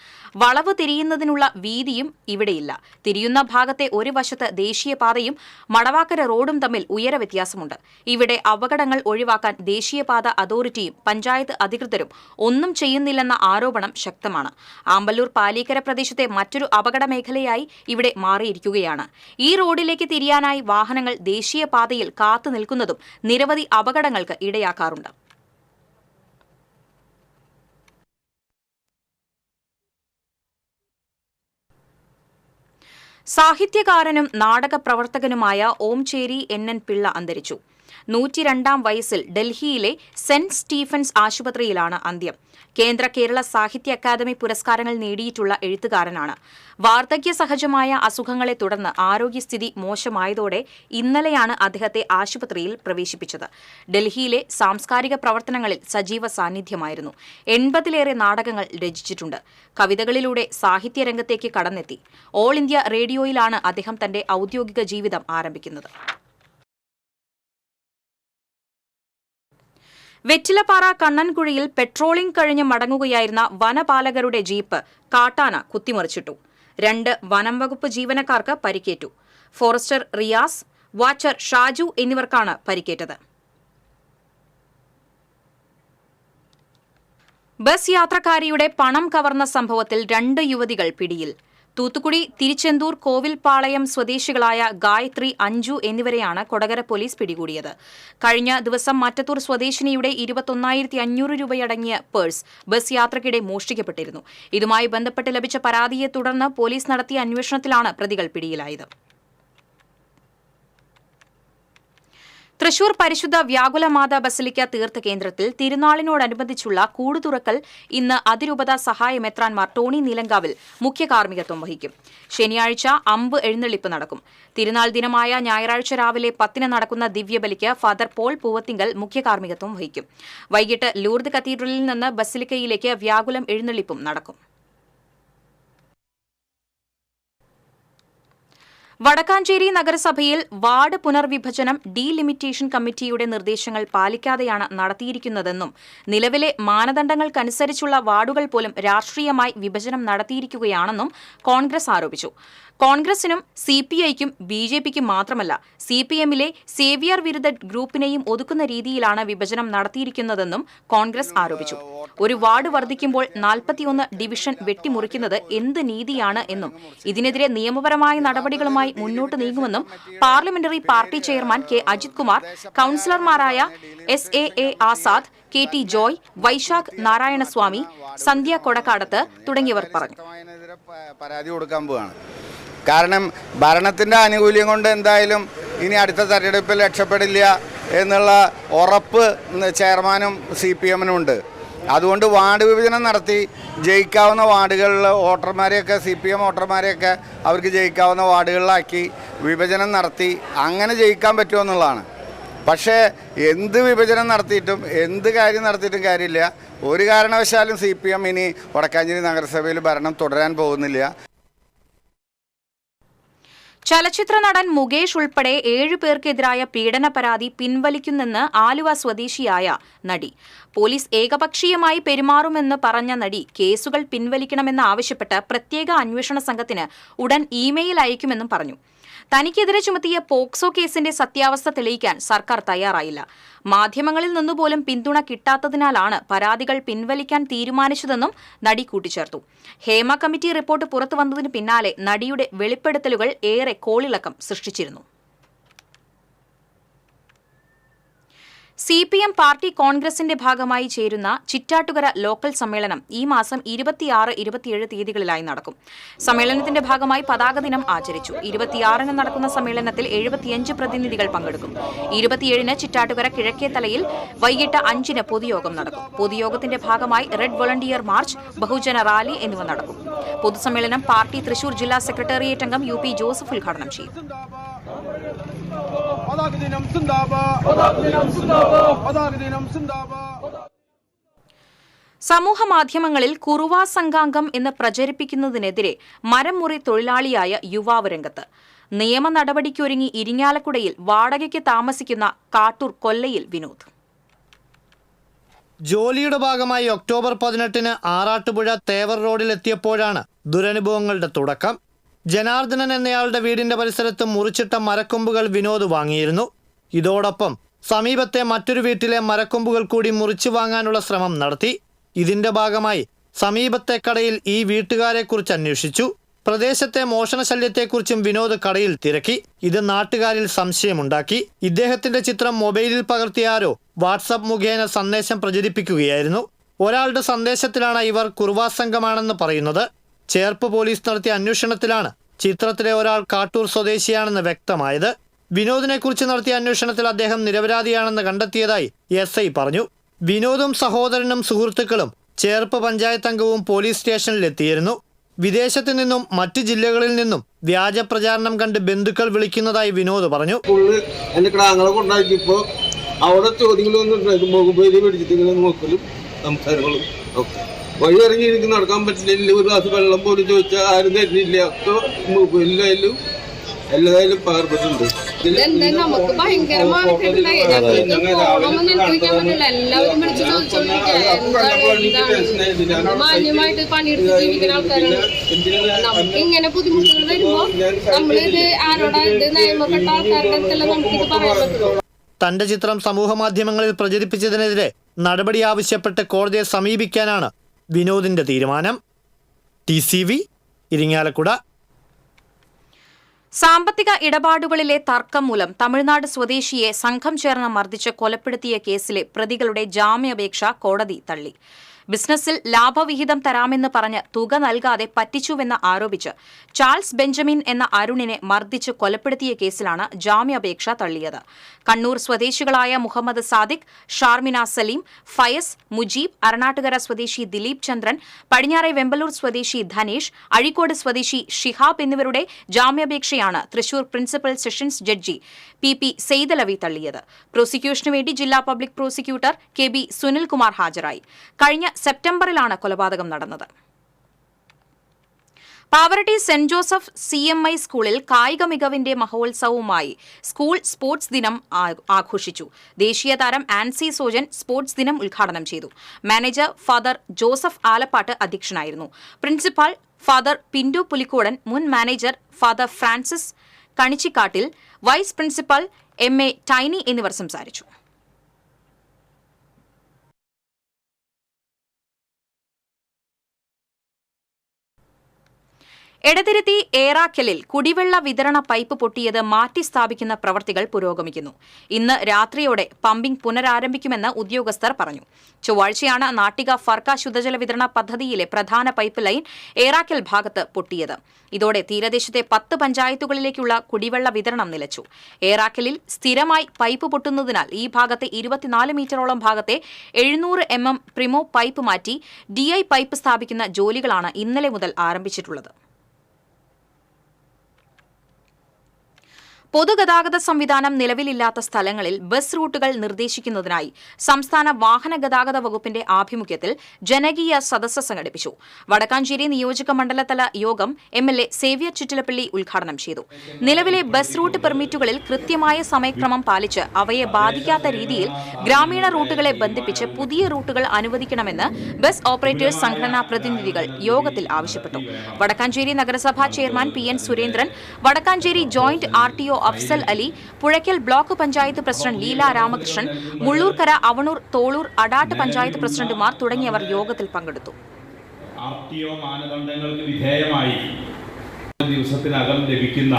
വളവ് തിരിയുന്നതിനുള്ള വീതിയും ഇവിടെയില്ല. തിരിയുന്ന ഭാഗത്തെ ഒരു വശത്ത് ദേശീയപാതയും മടവാക്കര റോഡും തമ്മിൽ ഉയര വ്യത്യാസമുണ്ട്. ഇവിടെ അപകടങ്ങൾ ഒഴിവാക്കാൻ ദേശീയപാത അതോറിറ്റിയും പഞ്ചായത്ത് അധികൃതരും ഒന്നും ചെയ്യുന്നില്ലെന്ന ആരോപണം ശക്തമാണ്. ആമ്പല്ലൂർ പാലിക്കര പ്രദേശത്തെ മറ്റൊരു അപകട മേഖലയായി ഇവിടെ മാറിയിരിക്കുകയാണ്. ഈ റോഡിലേക്ക് തിരിയാനായി വാഹനങ്ങൾ ദേശീയപാതയിൽ കാത്തു നിൽക്കുന്നതും നിരവധി അപകടങ്ങൾക്ക് ഇടയാക്കാറുണ്ട്. സാഹിത്യകാരനും നാടക പ്രവർത്തകനുമായ ഓംചേരി NN പിള്ള അന്തരിച്ചു. 102 വയസ്സിൽ ഡൽഹിയിലെ സെന്റ് സ്റ്റീഫൻസ് ആശുപത്രിയിലാണ് അന്ത്യം. കേരള സാഹിത്യ അക്കാദമി പുരസ്കാരങ്ങൾ നേടിയിട്ടുള്ള എഴുത്തുകാരനാണ്. വാർദ്ധക്യ സഹജമായ അസുഖങ്ങളെ തുടർന്ന് ആരോഗ്യസ്ഥിതി മോശമായതോടെ ഇന്നലെയാണ് അദ്ദേഹത്തെ ആശുപത്രിയിൽ പ്രവേശിപ്പിച്ചത്. ഡൽഹിയിലെ സാംസ്കാരിക പ്രവർത്തനങ്ങളിൽ സജീവ സാന്നിധ്യമായിരുന്നു. 80-ലേറെ നാടകങ്ങൾ രചിച്ചിട്ടുണ്ട്. കവിതകളിലൂടെ സാഹിത്യരംഗത്തേക്ക് കടന്നെത്തി. ഓൾ ഇന്ത്യ റേഡിയോയിലാണ് അദ്ദേഹം തന്റെ ഔദ്യോഗിക ജീവിതം ആരംഭിക്കുന്നത്. വെറ്റിലപ്പാറ കണ്ണൻകുഴിയിൽ പെട്രോളിംഗ് കഴിഞ്ഞ് മടങ്ങുകയായിരുന്ന വനപാലകരുടെ ജീപ്പ് കാട്ടാന കുത്തിമറിച്ചിട്ടു. 2 വനം വകുപ്പ് ജീവനക്കാർക്ക് പരിക്കേറ്റു. ഫോറസ്റ്റർ റിയാസ്, വാച്ചർ ഷാജു എന്നിവർക്കാണ് പരിക്കേറ്റത്. ബസ് യാത്രക്കാരിയുടെ പണം കവർന്ന സംഭവത്തിൽ 2 യുവതികൾ പിടിയിൽ. തൂത്തുക്കുടി തിരുച്ചെന്തൂർ കോവിൽപ്പാളയം സ്വദേശികളായ ഗായത്രി, അഞ്ജു എന്നിവരെയാണ് കൊടകര പോലീസ് പിടികൂടിയത്. കഴിഞ്ഞ ദിവസം മറ്റത്തൂർ സ്വദേശിനിയുടെ 21,500 രൂപയടങ്ങിയ പേഴ്സ് ബസ് യാത്രക്കിടെ മോഷ്ടിക്കപ്പെട്ടിരുന്നു. ഇതുമായി ബന്ധപ്പെട്ട് ലഭിച്ച പരാതിയെ തുടർന്ന് പോലീസ് നടത്തിയ അന്വേഷണത്തിലാണ് പ്രതികൾ പിടിയിലായത്. തൃശൂർ പരിശുദ്ധ വ്യാകുലമാതാ ബസലിക്ക തീർത്ഥ കേന്ദ്രത്തിൽ തിരുനാളിനോടനുബന്ധിച്ചുള്ള കൂട് തുറക്കൽ ഇന്ന് അതിരൂപത സഹായ മെത്രാൻമാർ ടോണി നീലങ്കാവിൽ മുഖ്യ കാർമ്മികത്വം വഹിക്കും. ശനിയാഴ്ച അമ്പ് എഴുന്നള്ളിപ്പ് നടക്കും. തിരുനാൾ ദിനമായ ഞായറാഴ്ച രാവിലെ 10 നടക്കുന്ന ദിവ്യബലിക്ക് ഫാദർ പോൾ പൂവത്തിങ്കൽ മുഖ്യ കാർമ്മികത്വം വഹിക്കും. വൈകിട്ട് ലൂർദ് കത്തീഡ്രലിൽ നിന്ന് ബസലിക്കയിലേക്ക് വ്യാകുലം എഴുന്നള്ളിപ്പും നടക്കും. വടക്കാഞ്ചേരി നഗരസഭയിൽ വാർഡ് പുനർവിഭജനം ഡീലിമിറ്റേഷൻ കമ്മിറ്റിയുടെ നിർദ്ദേശങ്ങൾ പാലിക്കാതെയാണ് നടത്തിയിരിക്കുന്നതെന്നും നിലവിലെ മാനദണ്ഡങ്ങൾക്കനുസരിച്ചുള്ള വാർഡുകൾ പോലും രാഷ്ട്രീയമായി വിഭജനം നടത്തിയിരിക്കുകയാണെന്നും കോൺഗ്രസ് ആരോപിച്ചു. കോൺഗ്രസിനും CPIക്കും BJPക്കും മാത്രമല്ല CPMലെ സേവിയർ വിരുദ്ധ ഗ്രൂപ്പിനെയും ഒതുക്കുന്ന രീതിയിലാണ് വിഭജനം നടത്തിയിരിക്കുന്നതെന്നും കോൺഗ്രസ് ആരോപിച്ചു. ഒരു വാർഡ് വർദ്ധിക്കുമ്പോൾ 41 ഡിവിഷൻ വെട്ടിമുറിക്കുന്നത് എന്ത് നീതിയാണ് എന്നും ഇതിനെതിരെ നിയമപരമായ നടപടികളുമായി മുന്നോട്ട് നീങ്ങുമെന്നും parliamentary party chairman K. Ajith Kumar, കൌൺസിലർമാരായ SAA Azad, KT Joy, Vaishakh Narayanaswamy, Sandhya Kodakkadath തുടങ്ങിയവർ പറഞ്ഞു. പരാതി കൊടുക്കാൻ പോവാണ്. കാരണം ഭരണത്തിൻ്റെ ആനുകൂല്യം കൊണ്ട് എന്തായാലും ഇനി അടുത്ത തെരഞ്ഞെടുപ്പിൽ രക്ഷപ്പെടില്ല എന്നുള്ള ഉറപ്പ് ചെയർമാനും CPMനും ഉണ്ട്. അതുകൊണ്ട് വാർഡ് വിഭജനം നടത്തി ജയിക്കാവുന്ന വാർഡുകളിൽ വോട്ടർമാരെയൊക്കെ CPM വോട്ടർമാരെയൊക്കെ അവർക്ക് ജയിക്കാവുന്ന വാർഡുകളിലാക്കി വിഭജനം നടത്തി അങ്ങനെ ജയിക്കാൻ പറ്റുമെന്നുള്ളതാണ്. പക്ഷേ എന്ത് വിഭജനം നടത്തിയിട്ടും എന്ത് കാര്യം നടത്തിയിട്ടും കാര്യമില്ല. ഒരു കാരണവശാലും CPM ഇനി വടക്കാഞ്ചേരി നഗരസഭയിൽ ഭരണം തുടരാൻ പോകുന്നില്ല. ചലച്ചിത്ര നടൻ മുകേഷ് ഉൾപ്പെടെ 7 പേർക്കെതിരായ പീഡന പരാതി പിൻവലിക്കുന്നെന്ന് ആലുവ സ്വദേശിയായ നടി. പോലീസ് ഏകപക്ഷീയമായി പെരുമാറുമെന്ന് പറഞ്ഞ നടി കേസുകൾ പിൻവലിക്കണമെന്ന് ആവശ്യപ്പെട്ട് പ്രത്യേക അന്വേഷണ സംഘത്തിന് ഉടൻ ഇമെയിൽ അയക്കുമെന്നും പറഞ്ഞു. തനിക്കെതിരെ ചുമത്തിയ പോക്സോ കേസിന്റെ സത്യാവസ്ഥ തെളിയിക്കാൻ സർക്കാർ തയ്യാറായില്ല. മാധ്യമങ്ങളിൽ നിന്നുപോലും പിന്തുണ കിട്ടാത്തതിനാലാണ് പരാതികൾ പിൻവലിക്കാൻ തീരുമാനിച്ചതെന്നും നടി കൂട്ടിച്ചേർത്തു. ഹേമ കമ്മിറ്റി റിപ്പോർട്ട് പുറത്തുവന്നതിന് പിന്നാലെ നടിയുടെ വെളിപ്പെടുത്തലുകൾ ഏറെ കോളിളക്കം സൃഷ്ടിച്ചിരുന്നു. CPM പാർട്ടി കോൺഗ്രസിന്റെ ഭാഗമായി ചേരുന്ന ചിറ്റാറ്റുകര ലോക്കൽ സമ്മേളനം ഈ മാസം 26, 27 തീയതികളിലായി നടക്കും. സമ്മേളനത്തിന്റെ ഭാഗമായി പതാക ദിനം ആചരിച്ചു. 26-ന് നടക്കുന്ന സമ്മേളനത്തിൽ 75 പ്രതിനിധികൾ പങ്കെടുക്കും. 27-ന് ചിറ്റാറ്റുകര കിഴക്കേത്തലയിൽ വൈകിട്ട് 5-ന് പൊതുയോഗം നടക്കും. പൊതുയോഗത്തിന്റെ ഭാഗമായി റെഡ് വോളണ്ടിയർ മാർച്ച്, ബഹുജന റാലി എന്നിവ നടക്കും. പൊതുസമ്മേളനം പാർട്ടി തൃശൂർ ജില്ലാ സെക്രട്ടേറിയറ്റ് അംഗം UP ജോസഫ് ഉദ്ഘാടനം ചെയ്യും. സമൂഹ മാധ്യമങ്ങളിൽ കുറുവ സംഘാംഗം എന്ന് പ്രചരിപ്പിക്കുന്നതിനെതിരെ മരം മുറി തൊഴിലാളിയായ യുവാവ് രംഗത്ത്. നിയമ നടപടിക്കൊരുങ്ങി ഇരിങ്ങാലക്കുടയിൽ വാടകയ്ക്ക് താമസിക്കുന്ന കാട്ടൂർ കൊല്ലയിൽ വിനോദ്. ജോലിയുടെ ഭാഗമായി ഒക്ടോബർ 18-ന് ആറാട്ടുപുഴ തേവർ റോഡിലെത്തിയപ്പോഴാണ് ദുരനുഭവങ്ങളുടെ തുടക്കം. ജനാർദ്ദനൻ എന്നയാളുടെ വീടിന്റെ പരിസരത്ത് മുറിച്ചിട്ട മരക്കൊമ്പുകൾ വിനോദ് വാങ്ങിയിരുന്നു. ഇതോടൊപ്പം സമീപത്തെ മറ്റൊരു വീട്ടിലെ മരക്കൊമ്പുകൾ കൂടി മുറിച്ചു വാങ്ങാനുള്ള ശ്രമം നടത്തി. ഇതിന്റെ ഭാഗമായി സമീപത്തെ കടയിൽ ഈ വീട്ടുകാരെക്കുറിച്ച് അന്വേഷിച്ചു. പ്രദേശത്തെ മോഷണശല്യത്തെക്കുറിച്ചും വിനോദ് കടയിൽ തിരക്കി. ഇത് നാട്ടുകാരിൽ സംശയമുണ്ടാക്കി. ഇദ്ദേഹത്തിന്റെ ചിത്രം മൊബൈലിൽ പകർത്തിയ ആരോ വാട്സാപ്പ് മുഖേന സന്ദേശം പ്രചരിപ്പിക്കുകയായിരുന്നു. ഒരാളുടെ സന്ദേശത്തിലാണ് ഇവർ കുറുവാ സംഘമാണെന്ന് പറയുന്നത്. ചേർപ്പ് പോലീസ് നടത്തിയ അന്വേഷണത്തിലാണ് ചിത്രത്തിലെ ഒരാൾ കാട്ടൂർ സ്വദേശിയാണെന്ന് വ്യക്തമായത്. വിനോദിനെക്കുറിച്ച് നടത്തിയ അന്വേഷണത്തിൽ അദ്ദേഹം നിരപരാധിയാണെന്ന് കണ്ടെത്തിയതായി SI പറഞ്ഞു. വിനോദും സഹോദരനും സുഹൃത്തുക്കളും ചേർപ്പ് പഞ്ചായത്ത് അംഗവും പോലീസ് സ്റ്റേഷനിലെത്തിയിരുന്നു. വിദേശത്തു നിന്നും മറ്റ് ജില്ലകളിൽ നിന്നും വ്യാജ പ്രചാരണം കണ്ട് ബന്ധുക്കൾ വിളിക്കുന്നതായി വിനോദ് പറഞ്ഞു. എന്റെ ക്രാങ്ങളെ കൊണ്ടാക്കിയപ്പോ അവിടെ ചോദ്യങ്ങളൊന്നും മൊബൈലിൽ പിടിച്ചിട്ട് ഇങ്ങനെ നോക്കലും സംസാരങ്ങളും ഒക്കെ വഴി ഇറങ്ങി നടക്കാൻ പറ്റില്ല. ഒരു ഗ്ലാസ് വെള്ളം പോലും ചോദിച്ചാൽ ആരും തരുന്നില്ല. ഒക്കെ മൊബൈലിലായാലും എല്ലാതായാലും പകർപ്പിട്ടുണ്ട്. നമുക്ക് ഭയങ്കര മാന്യമായിട്ട് പണിയെടുത്ത് ജീവിക്കുന്ന ആൾക്കാരാണ്. നമുക്ക് ഇങ്ങനെ ബുദ്ധിമുട്ടുകൾ വരുമ്പോ നമ്മളിത് ആരോടാ ഇത് നിയമപ്പെട്ട ആൾക്കാരുടെ അടുത്തെല്ലാം നമുക്കിത് പറയാൻ പറ്റുള്ളൂ. തന്റെ ചിത്രം സമൂഹ മാധ്യമങ്ങളിൽ പ്രചരിപ്പിച്ചതിനെതിരെ നടപടി ആവശ്യപ്പെട്ട് കോടതിയെ സമീപിക്കാനാണ് വിനോദിന്റെ തീരുമാനം. TCV ഇരിങ്ങാലക്കുട. സാമ്പത്തിക ഇടപാടുകളിലെ തർക്കം മൂലം തമിഴ്നാട് സ്വദേശിയെ സംഘം ചേർന്ന് മർദ്ദിച്ച് കൊലപ്പെടുത്തിയ കേസിലെ പ്രതികളുടെ ജാമ്യാപേക്ഷ കോടതി തള്ളി. ബിസിനസ്സിൽ ലാഭവിഹിതം തരാമെന്ന് പറഞ്ഞ് തുക നൽകാതെ പറ്റിച്ചുവെന്ന് ആരോപിച്ച് ചാൾസ് ബെഞ്ചമിൻ എന്ന അരുണിനെ മർദ്ദിച്ച് കൊലപ്പെടുത്തിയ കേസിലാണ് ജാമ്യാപേക്ഷ തള്ളിയത്. കണ്ണൂർ സ്വദേശികളായ മുഹമ്മദ് സാദിഖ്, ഷാർമിന സലീം, ഫയസ്, മുജീബ്, അരണാട്ടുകര സ്വദേശി ദിലീപ് ചന്ദ്രൻ, പടിഞ്ഞാറെ വെമ്പലൂർ സ്വദേശി ധനേഷ്, അഴീക്കോട് സ്വദേശി ഷിഹാബ് എന്നിവരുടെ ജാമ്യാപേക്ഷയാണ് Thrissur principal sessions judge PP Saithalavi തള്ളിയത്. പ്രോസിക്യൂഷനു വേണ്ടി ജില്ലാ പബ്ലിക് പ്രോസിക്യൂട്ടർ KB സുനിൽകുമാർ ഹാജരായി. കഴിഞ്ഞ സെപ്റ്റംബറിലാണ് കൊലപാതകം നടന്നത്. പാവറട്ടി സെന്റ് ജോസഫ് CMI സ്കൂളിൽ കായിക മികവിന്റെ മഹോത്സവവുമായി സ്കൂൾ സ്പോർട്സ് ദിനം ആഘോഷിച്ചു. ദേശീയ താരം ആൻസി സോജൻ സ്പോർട്സ് ദിനം ഉദ്ഘാടനം ചെയ്തു. മാനേജർ ഫാദർ ജോസഫ് ആലപ്പാട്ട് അധ്യക്ഷനായിരുന്നു. പ്രിൻസിപ്പാൾ ഫാദർ പിന്റു പുലിക്കോടൻ, മുൻ manager father Francis Kanichikkattil, vice principal MA Tiny എന്നിവർ സംസാരിച്ചു. എടതിരുത്തി ഏറാക്കലിൽ കുടിവെള്ള വിതരണ പൈപ്പ് പൊട്ടിയത് മാറ്റി സ്ഥാപിക്കുന്ന പ്രവൃത്തികൾ പുരോഗമിക്കുന്നു. ഇന്ന് രാത്രിയോടെ പമ്പിംഗ് പുനരാരംഭിക്കുമെന്ന് ഉദ്യോഗസ്ഥർ പറഞ്ഞു. ചൊവ്വാഴ്ചയാണ് നാട്ടിക ഫർക്ക ശുദ്ധജല വിതരണ പദ്ധതിയിലെ പ്രധാന പൈപ്പ് ലൈൻ ഏറാക്കൽ ഭാഗത്ത് പൊട്ടിയത്. ഇതോടെ തീരദേശത്തെ 10 പഞ്ചായത്തുകളിലേക്കുള്ള കുടിവെള്ള വിതരണം നിലച്ചു. ഏറാക്കലിൽ സ്ഥിരമായി പൈപ്പ് പൊട്ടുന്നതിനാൽ ഈ ഭാഗത്തെ 24 മീറ്ററോളം ഭാഗത്തെ 700 mm പ്രിമോ പൈപ്പ് മാറ്റി DI പൈപ്പ് സ്ഥാപിക്കുന്ന ജോലികളാണ് ഇന്നലെ മുതൽ ആരംഭിച്ചിട്ടുള്ളത്. പൊതുഗതാഗത സംവിധാനം നിലവിലില്ലാത്ത സ്ഥലങ്ങളിൽ ബസ് റൂട്ടുകൾ നിർദ്ദേശിക്കുന്നതിനായി സംസ്ഥാന വാഹന ഗതാഗത വകുപ്പിന്റെ ആഭിമുഖ്യത്തിൽ ജനകീയ സദസ്സ് സംഘടിപ്പിച്ചു. വടക്കാഞ്ചേരി നിയോജക മണ്ഡലതല യോഗം MLA സേവ്യർ ചിറ്റിലപ്പള്ളി ഉദ്ഘാടനം ചെയ്തു. നിലവിലെ ബസ് റൂട്ട് പെർമിറ്റുകളിൽ കൃത്യമായ സമയക്രമം പാലിച്ച് അവയെ ബാധിക്കാത്ത രീതിയിൽ ഗ്രാമീണ റൂട്ടുകളെ ബന്ധിപ്പിച്ച് പുതിയ റൂട്ടുകൾ അനുവദിക്കണമെന്ന് ബസ് ഓപ്പറേറ്റേഴ്സ് സംഘടനാ പ്രതിനിധികൾ യോഗത്തിൽ ആവശ്യപ്പെട്ടു. വടക്കാഞ്ചേരി നഗരസഭാ chairman PN Surendran, Wadakkanchery joint RTO Afsal Ali, Puzhakkal block panchayat president Leela Ramakrishnan, Mullurkara, Avanur, Tholur, Adat panchayat പ്രസിഡന്റുമാർ തുടങ്ങിയവർ യോഗത്തിൽ പങ്കെടുത്തു. RTO മാനദണ്ഡങ്ങൾക്ക് വിധേയമായി ദിവസത്തിനകം ലഭിക്കുന്ന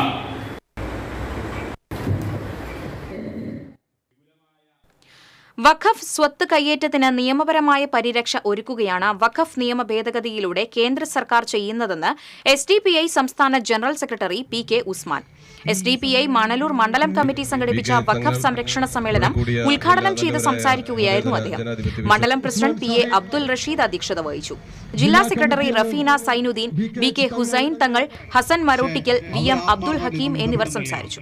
വഖഫ് സ്വത്ത് കയ്യേറ്റത്തിന് നിയമപരമായ പരിരക്ഷ ഒരുക്കുകയാണ് വഖഫ് നിയമ ഭേദഗതിയിലൂടെ കേന്ദ്ര സർക്കാർ ചെയ്യുന്നതെന്ന് SDPI സംസ്ഥാന general secretary PK Usman. SDPI Manalur മണ്ഡലം കമ്മിറ്റി സംഘടിപ്പിച്ച വഖഫ് സംരക്ഷണ സമ്മേളനം ഉദ്ഘാടനം ചെയ്ത് സംസാരിക്കുകയായിരുന്നു അദ്ദേഹം. മണ്ഡലം പ്രസിഡന്റ് PA അബ്ദുൽ റഷീദ് അധ്യക്ഷത വഹിച്ചു. ജില്ലാ secretary Rafeena Zainuddin, BK Hussain Thangal, Hasan Marottikkal, VM Abdul Hakeem എന്നിവർ സംസാരിച്ചു.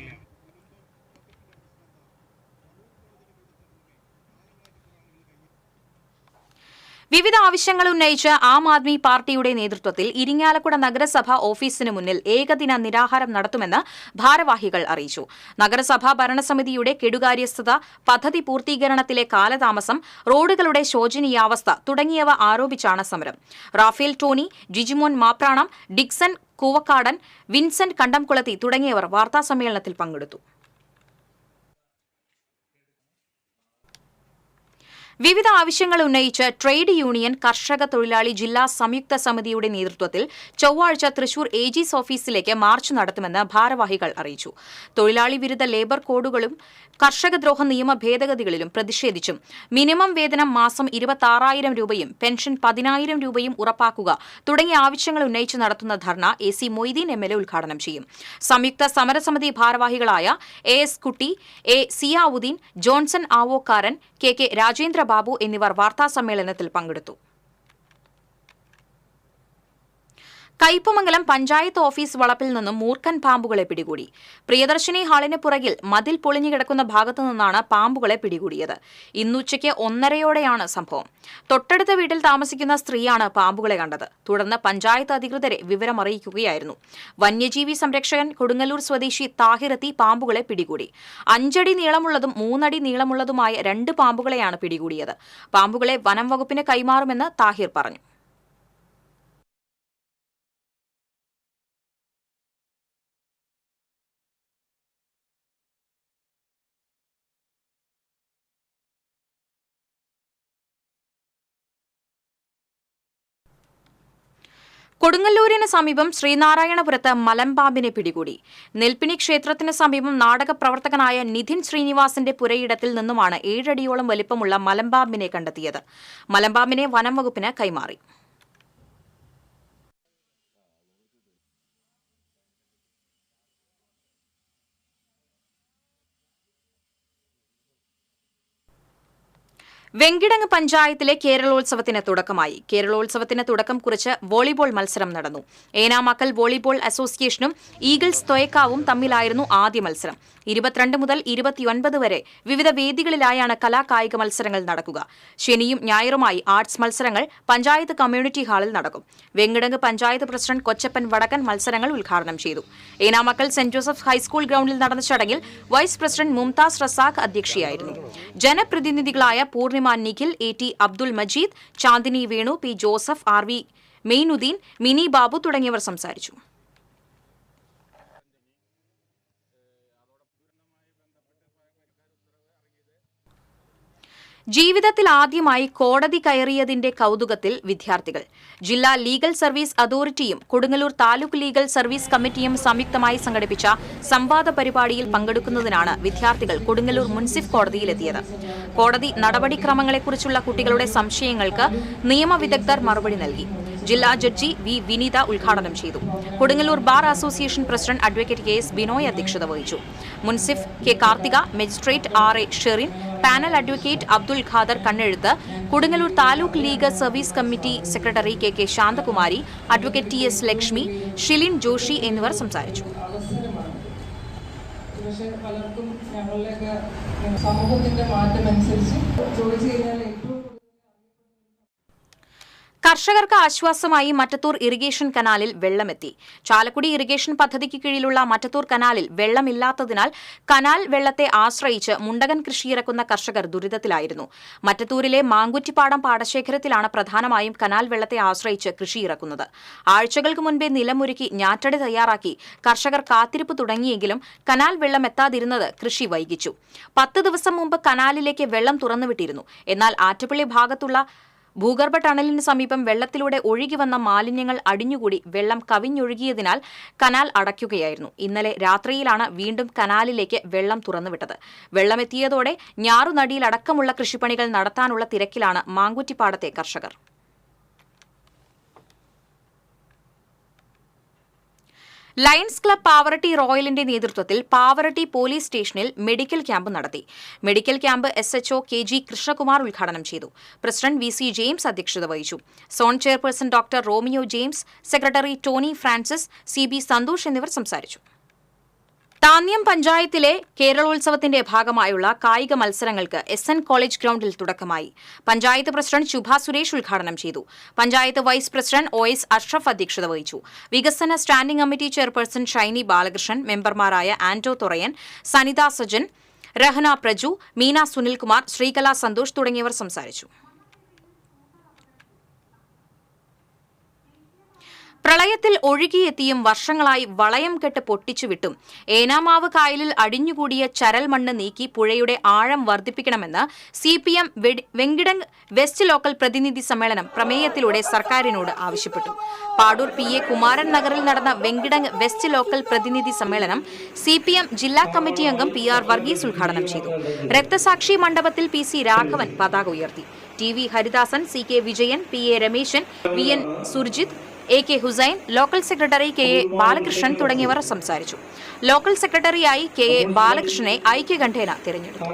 വിവിധ ആവശ്യങ്ങൾ ഉന്നയിച്ച് ആം ആദ്മി പാർട്ടിയുടെ നേതൃത്വത്തിൽ ഇരിങ്ങാലക്കുട നഗരസഭ ഓഫീസിന് മുന്നിൽ ഏകദിന നിരാഹാരം നടത്തുമെന്ന് ഭാരവാഹികൾ അറിയിച്ചു. നഗരസഭാ ഭരണസമിതിയുടെ കെടുകാര്യസ്ഥത, പദ്ധതി പൂർത്തീകരണത്തിലെ കാലതാമസം, റോഡുകളുടെ ശോചനീയാവസ്ഥ തുടങ്ങിയവ ആരോപിച്ചാണ് സമരം. Raphael Tony, Jijimon Mapranam, Dixon Koovakkadan, Vincent Kandamkulathi തുടങ്ങിയവർ വാർത്താസമ്മേളനത്തിൽ പങ്കെടുത്തു. വിവിധ ആവശ്യങ്ങൾ ഉന്നയിച്ച് ട്രേഡ് യൂണിയൻ കർഷക തൊഴിലാളി ജില്ലാ സംയുക്ത സമിതിയുടെ നേതൃത്വത്തിൽ ചൊവ്വാഴ്ച തൃശൂർ AG's ഓഫീസിലേക്ക് മാർച്ച് നടത്തുമെന്ന് ഭാരവാഹികൾ അറിയിച്ചു. തൊഴിലാളി വിരുദ്ധ ലേബർ കോഡുകളും കർഷകദ്രോഹ നിയമ ഭേദഗതികളിലും പ്രതിഷേധിച്ചും മിനിമം വേതനം മാസം 26,000 രൂപയും പെൻഷൻ 10,000 രൂപയും ഉറപ്പാക്കുക തുടങ്ങിയ ആവശ്യങ്ങൾ ഉന്നയിച്ച് നടത്തുന്ന ധർണ AC മൊയ്തീൻ MLA ഉദ്ഘാടനം ചെയ്യും. സംയുക്ത സമരസമിതി ഭാരവാഹികളായ AS കുട്ടി, A Ziauddin, Johnson Avokkaran, KK Rajendra Babu എന്നിവർ വാർത്താസമ്മേളനത്തിൽ പങ്കെടുത്തു. കയ്പമംഗലം പഞ്ചായത്ത് ഓഫീസ് വളപ്പിൽ നിന്നും മൂർഖൻ പാമ്പുകളെ പിടികൂടി. പ്രിയദർശിനി ഹാളിന് പുറകിൽ മതിൽ പൊളിഞ്ഞു കിടക്കുന്ന ഭാഗത്തു നിന്നാണ് പാമ്പുകളെ പിടികൂടിയത്. ഇന്നുച്ചയ്ക്ക് 1:30യോടെയാണ് സംഭവം. തൊട്ടടുത്ത വീട്ടിൽ താമസിക്കുന്ന സ്ത്രീയാണ് പാമ്പുകളെ കണ്ടത്. തുടർന്ന് പഞ്ചായത്ത് അധികൃതരെ വിവരമറിയിക്കുകയായിരുന്നു. വന്യജീവി സംരക്ഷകൻ കൊടുങ്ങല്ലൂർ സ്വദേശി താഹിറെത്തി പാമ്പുകളെ പിടികൂടി. 5 അടി നീളമുള്ളതും 3 അടി നീളമുള്ളതുമായ 2 പാമ്പുകളെയാണ് പിടികൂടിയത്. പാമ്പുകളെ വനം വകുപ്പിന് കൈമാറുമെന്ന് താഹിർ പറഞ്ഞു. കൊടുങ്ങല്ലൂരിന് സമീപം ശ്രീനാരായണപുരത്ത് മലമ്പാമ്പിനെ പിടികൂടി. നെൽപ്പിനി ക്ഷേത്രത്തിന് സമീപം നാടകപ്രവർത്തകനായ നിധിൻ ശ്രീനിവാസിന്റെ പുരയിടത്തിൽ നിന്നുമാണ് 7 അടിയോളം വലിപ്പമുള്ള മലമ്പാമ്പിനെ കണ്ടെത്തിയത്. മലമ്പാമ്പിനെ വനം വകുപ്പിന് കൈമാറി. വെങ്കിടങ്ങ് പഞ്ചായത്തിലെ കേരളോത്സവത്തിന് തുടക്കമായി. കേരളോത്സവത്തിന് തുടക്കം കുറിച്ച് വോളിബോൾ മത്സരം നടന്നു. ഏനാമക്കൽ വോളിബോൾ അസോസിയേഷനും ഈഗിൾസ് തൊയക്കാവും തമ്മിലായിരുന്നു ആദ്യ മത്സരം. 22 മുതൽ 29 വരെ വിവിധ വേദികളിലായാണ് കലാകായിക മത്സരങ്ങൾ നടക്കുക. ശനിയും ഞായറുമായി ആർട്സ് മത്സരങ്ങൾ പഞ്ചായത്ത് കമ്മ്യൂണിറ്റി ഹാളിൽ നടക്കും. വെങ്കിടങ്ങ് പഞ്ചായത്ത് പ്രസിഡന്റ് കൊച്ചപ്പൻ വടക്കൻ മത്സരങ്ങൾ ഉദ്ഘാടനം ചെയ്തു. ഏനാമക്കൽ സെന്റ് ജോസഫ് ഹൈസ്കൂൾ ഗ്രൌണ്ടിൽ നടന്ന ചടങ്ങിൽ വൈസ് പ്രസിഡന്റ് മുംതാസ് റസാഖ് അധ്യക്ഷയായിരുന്നു. ജനപ്രതിനിധികളായ Poornima Nikhil, AT Abdul Majeed, Chandini Venu, P Joseph, RV Mainuddin, Mini Babu തുടങ്ങിയവർ സംസാരിച്ചു. ജീവിതത്തിൽ ആദ്യമായി കോടതി കയറിയതിന്റെ കൗതുകത്തിൽ വിദ്യാർത്ഥികൾ. ജില്ലാ ലീഗൽ സർവീസ് അതോറിറ്റിയും കൊടുങ്ങല്ലൂർ താലൂക്ക് ലീഗൽ സർവീസ് കമ്മിറ്റിയും സംയുക്തമായി സംഘടിപ്പിച്ച സംവാദ പരിപാടിയിൽ പങ്കെടുക്കുന്നതിനാണ് വിദ്യാർത്ഥികൾ കൊടുങ്ങല്ലൂർ മുൻസിഫ് കോടതിയിലെത്തിയത്. കോടതി നടപടിക്രമങ്ങളെക്കുറിച്ചുള്ള കുട്ടികളുടെ സംശയങ്ങൾക്ക് നിയമവിദഗ്ധർ മറുപടി നൽകി. ജില്ലാ ജഡ്ജി V വിനീത ഉദ്ഘാടനം ചെയ്തു. Kodungallur bar association president advocate KS Binoy അധ്യക്ഷത വഹിച്ചു. Munsif K Karthika, magistrate RA Sherin, panel advocate Abdul Khader Kannezhuthu, Kodungallur taluk legal service committee secretary KK Santhakumari, advocate TS Lakshmi, Shilin Joshi എന്നിവർ സംസാരിച്ചു. പലർക്കും ഞങ്ങളിലേക്ക് സമൂഹത്തിന്റെ മാറ്റമനുസരിച്ച് ചോദിച്ചു കഴിഞ്ഞാൽ കർഷകർക്ക് ആശ്വാസമായി മറ്റത്തൂർ ഇറിഗേഷൻ കനാലിൽ വെള്ളമെത്തി. ചാലക്കുടി ഇറിഗേഷൻ പദ്ധതിക്ക് കീഴിലുള്ള മറ്റത്തൂർ കനാലിൽ വെള്ളമില്ലാത്തതിനാൽ കനാൽ വെള്ളത്തെ ആശ്രയിച്ച് മുണ്ടകൻ കൃഷിയിറക്കുന്ന കർഷകർ ദുരിതത്തിലായിരുന്നു. മറ്റത്തൂരിലെ മാങ്കുറ്റിപ്പാടം പാടശേഖരത്തിലാണ് പ്രധാനമായും കനാൽ വെള്ളത്തെ ആശ്രയിച്ച് കൃഷിയിറക്കുന്നത്. ആഴ്ചകൾക്ക് മുൻപേ നിലമൊരുക്കി ഞാറ്റടി തയ്യാറാക്കി കർഷകർ കാത്തിരിപ്പ് തുടങ്ങിയെങ്കിലും കനാൽ വെള്ളം എത്താതിരുന്നത് കൃഷി വൈകിച്ചു. 10 ദിവസം മുമ്പ് കനാലിലേക്ക് വെള്ളം തുറന്നുവിട്ടിരുന്നു. എന്നാൽ ആറ്റപ്പള്ളി ഭാഗത്തുള്ള ഭൂഗർഭ ടണലിന് സമീപം വെള്ളത്തിലൂടെ ഒഴുകിവന്ന മാലിന്യങ്ങൾ അടിഞ്ഞുകൂടി വെള്ളം കവിഞ്ഞൊഴുകിയതിനാൽ കനാൽ അടയ്ക്കുകയായിരുന്നു. ഇന്നലെ രാത്രിയിലാണ് വീണ്ടും കനാലിലേക്ക് വെള്ളം തുറന്നുവിട്ടത്. വെള്ളമെത്തിയതോടെ ഞാറുനടിയിലടക്കമുള്ള കൃഷിപ്പണികൾ നടത്താനുള്ള തിരക്കിലാണ് മാങ്കുറ്റിപ്പാടത്തെ കർഷകർ. ലയൺസ് ക്ലബ് പാവറട്ടി റോയലിന്റെ നേതൃത്വത്തിൽ പാവറട്ടി പോലീസ് സ്റ്റേഷനിൽ മെഡിക്കൽ ക്യാമ്പ് നടത്തി. Medical camp SHO KG Krishnakumar ഉദ്ഘാടനം ചെയ്തു. പ്രസിഡന്റ് VC ജെയിംസ് അധ്യക്ഷത വഹിച്ചു. Zone chairperson doctor Romeo James, secretary Tony Francis, CB Santhosh എന്നിവർ സംസാരിച്ചു. താന്യം പഞ്ചായത്തിലെ കേരളോത്സവത്തിന്റെ ഭാഗമായുള്ള കായിക മത്സരങ്ങൾക്ക് SN കോളേജ് ഗ്രൌണ്ടിൽ തുടക്കമായി. പഞ്ചായത്ത് പ്രസിഡന്റ് ശുഭ സുരേഷ് ഉദ്ഘാടനം ചെയ്തു. Panchayat vice president OS Ashraf അധ്യക്ഷത വഹിച്ചു. വികസന standing committee chairperson Shiny Balakrishnan, മെമ്പർമാരായ ആന്റോ തുറയൻ, സനിത സജൻ, രഹന പ്രജു, മീന സുനിൽകുമാർ, ശ്രീകല സന്തോഷ് തുടങ്ങിയവർ സംസാരിച്ചു. പ്രളയത്തിൽ ഒഴുകിയെത്തിയും വർഷങ്ങളായി വളയം കെട്ട് പൊട്ടിച്ചുവിട്ടും ഏനാമാവ് കായലിൽ അടിഞ്ഞുകൂടിയ ചരൽ മണ്ണ് നീക്കി പുഴയുടെ ആഴം വർദ്ധിപ്പിക്കണമെന്ന് CPM വെങ്കിടങ് വെസ്റ്റ് ലോക്കൽ പ്രതിനിധി സമ്മേളനം പ്രമേയത്തിലൂടെ സർക്കാരിനോട് ആവശ്യപ്പെട്ടു. പാടൂർ PA കുമാരൻ നഗറിൽ നടന്ന വെങ്കിടങ് വെസ്റ്റ് ലോക്കൽ പ്രതിനിധി സമ്മേളനം CPM ജില്ലാ കമ്മിറ്റി അംഗം PR വർഗീസ് ഉദ്ഘാടനം ചെയ്തു. രക്തസാക്ഷി മണ്ഡപത്തിൽ PC രാഘവൻ പതാക ഉയർത്തി. TV Haridasan, CK Vijayan, PA Rameshan, VN Surjith, AK Hussain, local secretary KA Balakrishnan തുടങ്ങിയവർ സംസാരിച്ചു. ലോക്കൽ സെക്രട്ടറിയായി KA ബാലകൃഷ്ണനെ ഐക്യകണ്ഠേന തിരഞ്ഞെടുത്തു.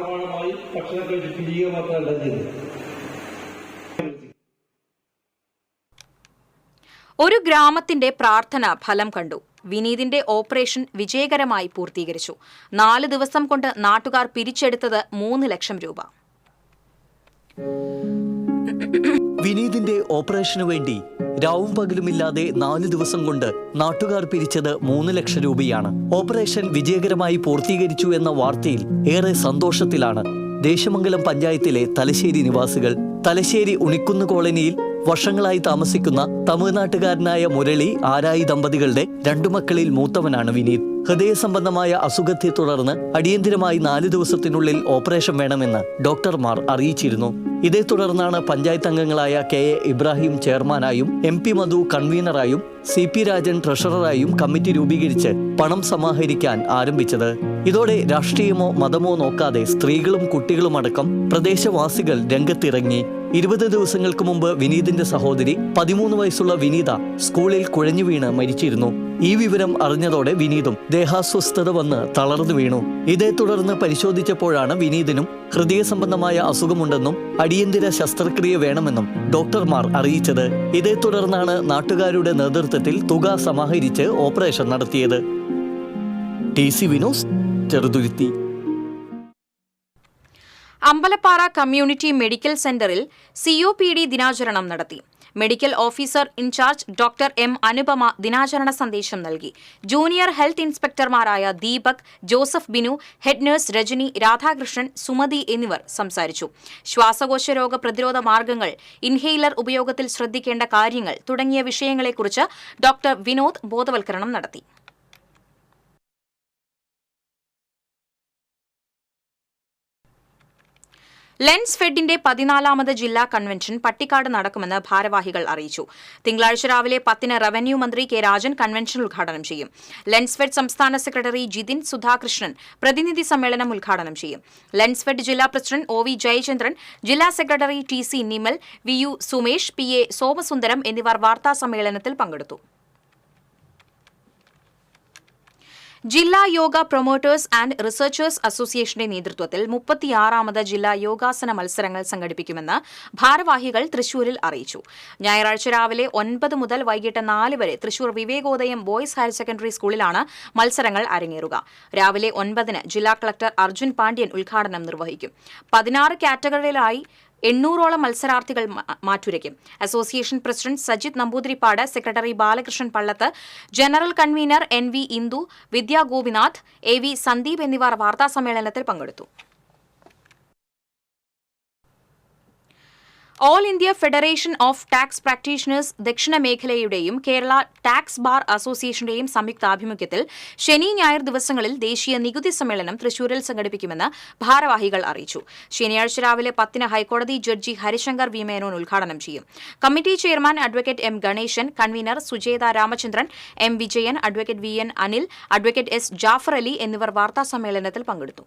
ഒരു ഗ്രാമത്തിന്റെ പ്രാർത്ഥന ഫലം കണ്ടു. വിനീതിന്റെ ഓപ്പറേഷൻ വിജയകരമായി പൂർത്തീകരിച്ചു. 4 ദിവസം കൊണ്ട് നാട്ടുകാർ പിരിച്ചെടുത്തത് 3 ലക്ഷം രൂപ. വിനീതിന്റെ ഓപ്പറേഷനു വേണ്ടി രാവും പകലുമില്ലാതെ 4 ദിവസം കൊണ്ട് നാട്ടുകാർ പിരിച്ചത് 3 ലക്ഷം രൂപയാണ്. ഓപ്പറേഷൻ വിജയകരമായി പൂർത്തീകരിച്ചു എന്ന വാർത്തയിൽ ഏറെ സന്തോഷത്തിലാണ് ദേശമംഗലം പഞ്ചായത്തിലെ തലശ്ശേരി നിവാസികൾ. തലശ്ശേരി ഉണിക്കുന്ന് കോളനിയിൽ വർഷങ്ങളായി താമസിക്കുന്ന തമിഴ്നാട്ടുകാരനായ മുരളി ആരായി ദമ്പതികളുടെ 2 മക്കളിൽ മൂത്തവനാണ് വിനീത്. ഹൃദയ സംബന്ധമായ അസുഖത്തെ തുടർന്ന് അടിയന്തിരമായി 4 ദിവസത്തിനുള്ളിൽ ഓപ്പറേഷൻ വേണമെന്ന് ഡോക്ടർമാർ അറിയിച്ചിരുന്നു. ഇതേ തുടർന്നാണ് പഞ്ചായത്ത് അംഗങ്ങളായ KA ഇബ്രാഹിം ചെയർമാനായും MP മധു കൺവീനറായും CP രാജൻ ട്രഷററായും കമ്മിറ്റി രൂപീകരിച്ച് പണം സമാഹരിക്കാൻ ആരംഭിച്ചത്. ഇതോടെ രാഷ്ട്രീയമോ മതമോ നോക്കാതെ സ്ത്രീകളും കുട്ടികളുമടക്കം പ്രദേശവാസികൾ രംഗത്തിറങ്ങി. 20 ദിവസങ്ങൾക്ക് മുമ്പ് വിനീതിന്റെ സഹോദരി 13 വയസ്സുള്ള വിനീത സ്കൂളിൽ കുഴഞ്ഞു വീണ് മരിച്ചിരുന്നു. ഈ വിവരം അറിഞ്ഞതോടെ വിനീതും ദേഹാസ്വസ്ഥത വന്ന് തളർന്നു വീണു. ഇതേ തുടർന്ന് പരിശോധിച്ചപ്പോഴാണ് വിനീതിനും ഹൃദയ സംബന്ധമായ അസുഖമുണ്ടെന്നും അടിയന്തര ശസ്ത്രക്രിയ വേണമെന്നും ഡോക്ടർമാർ അറിയിച്ചത്. ഇതേ തുടർന്നാണ് നാട്ടുകാരുടെ നേതൃത്വത്തിൽ തുക സമാഹരിച്ച് ഓപ്പറേഷൻ നടത്തിയത്. TC Vinos, Cheruthuruthy. Ambalappara community medical സെന്ററിൽ COPD ദിനാചരണം നടത്തി. Medical officer in charge doctor M Anupama ദിനാചരണ സന്ദേശം നൽകി. ജൂനിയർ ഹെൽത്ത് ഇൻസ്പെക്ടർമാരായ Deepak, Joseph Binu, head nurse Rajani, Radhakrishnan, Sumathi എന്നിവർ സംസാരിച്ചു. ശ്വാസകോശ രോഗ പ്രതിരോധ മാർഗങ്ങൾ, ഇൻഹെയിലർ ഉപയോഗത്തിൽ ശ്രദ്ധിക്കേണ്ട കാര്യങ്ങൾ തുടങ്ങിയ വിഷയങ്ങളെക്കുറിച്ച് ഡോക്ടർ വിനോദ് ബോധവൽക്കരണം നടത്തി. ലെൻസ് ഫെഡിന്റെ 14ാമത് ജില്ലാ കൺവെൻഷൻ പട്ടിക്കാട് നടക്കുമെന്ന് ഭാരവാഹികൾ അറിയിച്ചു. തിങ്കളാഴ്ച രാവിലെ 10-ന് റവന്യൂ മന്ത്രി K രാജൻ കൺവെൻഷൻ ഉദ്ഘാടനം ചെയ്യും. ലെൻസ് ഫെഡ് സംസ്ഥാന സെക്രട്ടറി ജിതിൻ സുധാകൃഷ്ണൻ പ്രതിനിധി സമ്മേളനം ഉദ്ഘാടനം ചെയ്യും. ലെൻസ് ഫെഡ് ജില്ലാ പ്രസിഡന്റ് OV ജയചന്ദ്രൻ, ജില്ലാ secretary TC Nimal, VU Sumesh, PA Somasundaram എന്നിവർ വാർത്താ സമ്മേളനത്തിൽ പങ്കെടുത്തു. ജില്ലാ യോഗ പ്രൊമോട്ടേഴ്സ് ആൻഡ് റിസർച്ചേഴ്സ് അസോസിയേഷന്റെ നേതൃത്വത്തിൽ 36ാമത് ജില്ലാ യോഗാസന മത്സരങ്ങൾ സംഘടിപ്പിക്കുമെന്ന് ഭാരവാഹികൾ തൃശൂരിൽ അറിയിച്ചു. ഞായറാഴ്ച രാവിലെ 9 മുതൽ വൈകിട്ട് 4 വരെ Thrissur Vivekodayam boys higher secondary സ്കൂളിലാണ് മത്സരങ്ങൾ അരങ്ങേറുക. രാവിലെ 9-ന് ജില്ലാ കളക്ടർ അർജുൻ പാണ്ഡ്യൻ ഉദ്ഘാടനം നിർവഹിക്കും. 16 കാറ്റഗറികളിലായി 800ഓളം മത്സരാർത്ഥികൾ മാറ്റുരയ്ക്കും. Association president Sajith Namboothiripad, secretary Balakrishnan Pallath, general convener NV Indu, Vidya Gopinath, AV Sandeep എന്നിവർ വാർത്താസമ്മേളനത്തിൽ പങ്കെടുത്തു. All India federation of tax practitioners ദക്ഷിണ മേഖലയുടെയും കേരള ടാക്സ് ബാർ അസോസിയേഷന്റെയും സംയുക്താഭിമുഖ്യത്തിൽ ശനി ഞായർ ദിവസങ്ങളിൽ ദേശീയ നികുതി സമ്മേളനം തൃശൂരിൽ സംഘടിപ്പിക്കുമെന്ന് ഭാരവാഹികൾ അറിയിച്ചു. ശനിയാഴ്ച രാവിലെ 10-ന് ഹൈക്കോടതി ജഡ്ജി ഹരിശങ്കർ V മേനോൻ ഉദ്ഘാടനം ചെയ്യും. Committee chairman advocate M Ganesan, convener Sujetha Ramachandran, M Vijayan, advocate VN Anil, advocate S Jafar Ali എന്നിവർ വാർത്താസമ്മേളനത്തിൽ പങ്കെടുത്തു.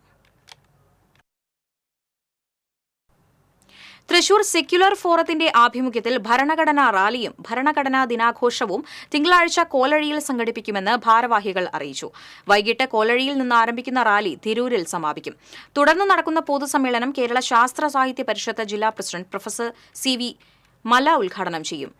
തൃശൂർ സെക്യുലർ ഫോറത്തിന്റെ ആഭിമുഖ്യത്തിൽ ഭരണഘടനാ റാലിയും ഭരണഘടനാ ദിനാഘോഷവും തിങ്കളാഴ്ച കോലഴിയിൽ സംഘടിപ്പിക്കുമെന്ന് ഭാരവാഹികൾ അറിയിച്ചു. വൈകിട്ട് കോലഴിയിൽ നിന്ന് ആരംഭിക്കുന്ന റാലി തിരൂരിൽ സമാപിക്കും. തുടർന്ന് നടക്കുന്ന പൊതുസമ്മേളനം കേരള ശാസ്ത്ര സാഹിത്യ പരിഷത്ത് ജില്ലാ പ്രസിഡന്റ് പ്രൊഫസർ CV മല ഉദ്ഘാടനം ചെയ്യും.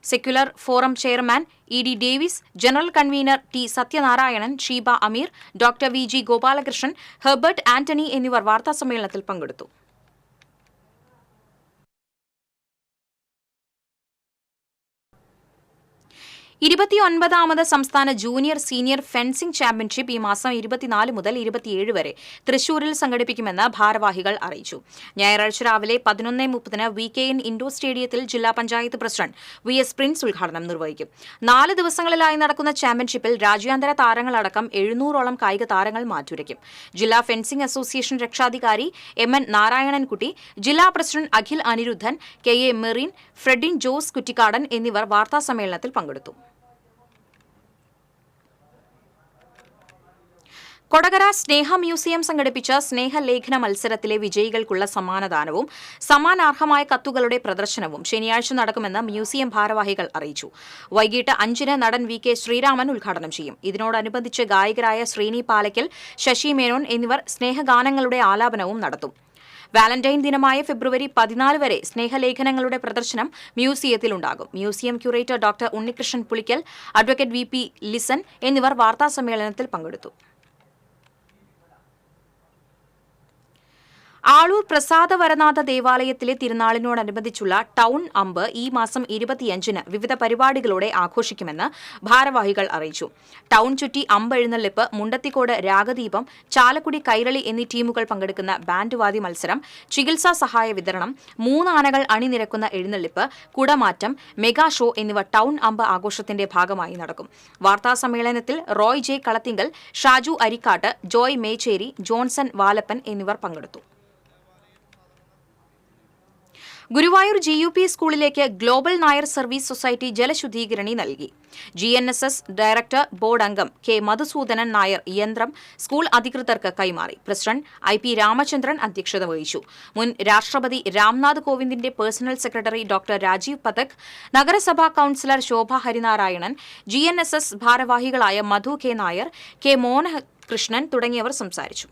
Secular forum chairman ED Davis, general convener T Sathyanarayanan, Sheeba Ameer, doctor VG Gopalakrishnan, Herbert Antony എന്നിവർ വാർത്താസമ്മേളനത്തിൽ പങ്കെടുത്തു. 29ാമത് സംസ്ഥാന ജൂനിയർ സീനിയർ ഫെൻസിംഗ് ചാമ്പ്യൻഷിപ്പ് ഈ മാസം 24 മുതൽ 27 വരെ തൃശൂരിൽ സംഘടിപ്പിക്കുമെന്ന് ഭാരവാഹികൾ അറിയിച്ചു. ഞായറാഴ്ച രാവിലെ 11:30 VKN ഇൻഡോർ സ്റ്റേഡിയത്തിൽ ജില്ലാ പഞ്ചായത്ത് പ്രസിഡന്റ് VS പ്രിൻസ് ഉദ്ഘാടനം നിർവഹിക്കും. 4 ദിവസങ്ങളിലായി നടക്കുന്ന ചാമ്പ്യൻഷിപ്പിൽ രാജ്യാന്തര താരങ്ങളടക്കം 700ഓളം കായിക താരങ്ങൾ മാറ്റുരയ്ക്കും. ജില്ലാ ഫെൻസിംഗ് അസോസിയേഷൻ രക്ഷാധികാരി MN നാരായണൻകുട്ടി, ജില്ലാ പ്രസിഡന്റ് അഖിൽ അനിരുദ്ധൻ, KA മെറിൻ, ഫ്രെഡിൻ ജോസ് കുറ്റിക്കാടൻ എന്നിവർ വാർത്താസമ്മേളനത്തിൽ പങ്കെടുത്തു. കൊടകര സ്നേഹ മ്യൂസിയം സംഘടിപ്പിച്ച സ്നേഹലേഖന മത്സരത്തിലെ വിജയികൾക്കുള്ള സമ്മാനദാനവും സമ്മാനാർഹമായ കത്തുകളുടെ പ്രദർശനവും ശനിയാഴ്ച നടക്കുമെന്ന് മ്യൂസിയം ഭാരവാഹികൾ അറിയിച്ചു. വൈകിട്ട് 5-ന് നടൻ VK ശ്രീരാമൻ ഉദ്ഘാടനം ചെയ്യും. ഇതിനോടനുബന്ധിച്ച് ഗായകരായ ശ്രീനി പാലയ്ക്കൽ, ശശി മേനോൻ എന്നിവർ സ്നേഹഗാനങ്ങളുടെ ആലാപനവും നടത്തും. വാലന്റൈൻ ദിനമായ ഫെബ്രുവരി 14 വരെ സ്നേഹലേഖനങ്ങളുടെ പ്രദർശനം മ്യൂസിയത്തിലുണ്ടാകും. Museum curator doctor Unnikrishnan Pulikkal, advocate VP Lison എന്നിവർ വാർത്താസമ്മേളനത്തിൽ പങ്കെടുത്തു. ആളൂർ പ്രസാദ വരനാഥ ദേവാലയത്തിലെ തിരുനാളിനോടനുബന്ധിച്ചുള്ള ടൗൺ അമ്പ് ഈ മാസം 25-ന് വിവിധ പരിപാടികളോടെ ആഘോഷിക്കുമെന്ന് ഭാരവാഹികൾ അറിയിച്ചു. ടൗൺ ചുറ്റി അമ്പ് എഴുന്നള്ളിപ്പ്, മുണ്ടത്തിക്കോട് രാഗദീപം, ചാലക്കുടി കൈരളി എന്നീ ടീമുകൾ പങ്കെടുക്കുന്ന ബാൻഡ് വാദ്യ മത്സരം, ചികിത്സാ സഹായ വിതരണം, 3 ആനകൾ അണിനിരക്കുന്ന എഴുന്നള്ളിപ്പ്, കുടമാറ്റം, മെഗാ ഷോ എന്നിവ ടൗൺ അമ്പ് ആഘോഷത്തിന്റെ ഭാഗമായി നടക്കും. വാർത്താസമ്മേളനത്തിൽ റോയ് ജെ കളത്തിങ്കൽ, ഷാജു അരിക്കാട്ട്, ജോയ് മേച്ചേരി, ജോൺസൺ വാലപ്പൻ എന്നിവർ പങ്കെടുത്തു. ഗുരുവായൂർ GUP സ്കൂളിലേക്ക് ഗ്ലോബൽ നായർ സർവീസ് സൊസൈറ്റി ജലശുദ്ധീകരണി നൽകി. GNSS ഡയറക്ടർ ബോർഡ് അംഗം K മധുസൂദനൻ നായർ യന്ത്രം സ്കൂൾ അധികൃതർക്ക് കൈമാറി. പ്രസിഡന്റ് IP രാമചന്ദ്രൻ അധ്യക്ഷത വഹിച്ചു. മുൻ രാഷ്ട്രപതി രാംനാഥ് കോവിന്ദിന്റെ personal secretary doctor Rajeev Pathak, നഗരസഭാ കൌൺസിലർ ശോഭ ഹരിനാരായണൻ, GNSS ഭാരവാഹികളായ മധു K നായർ, K മോഹനകൃഷ്ണൻ തുടങ്ങിയവർ സംസാരിച്ചു.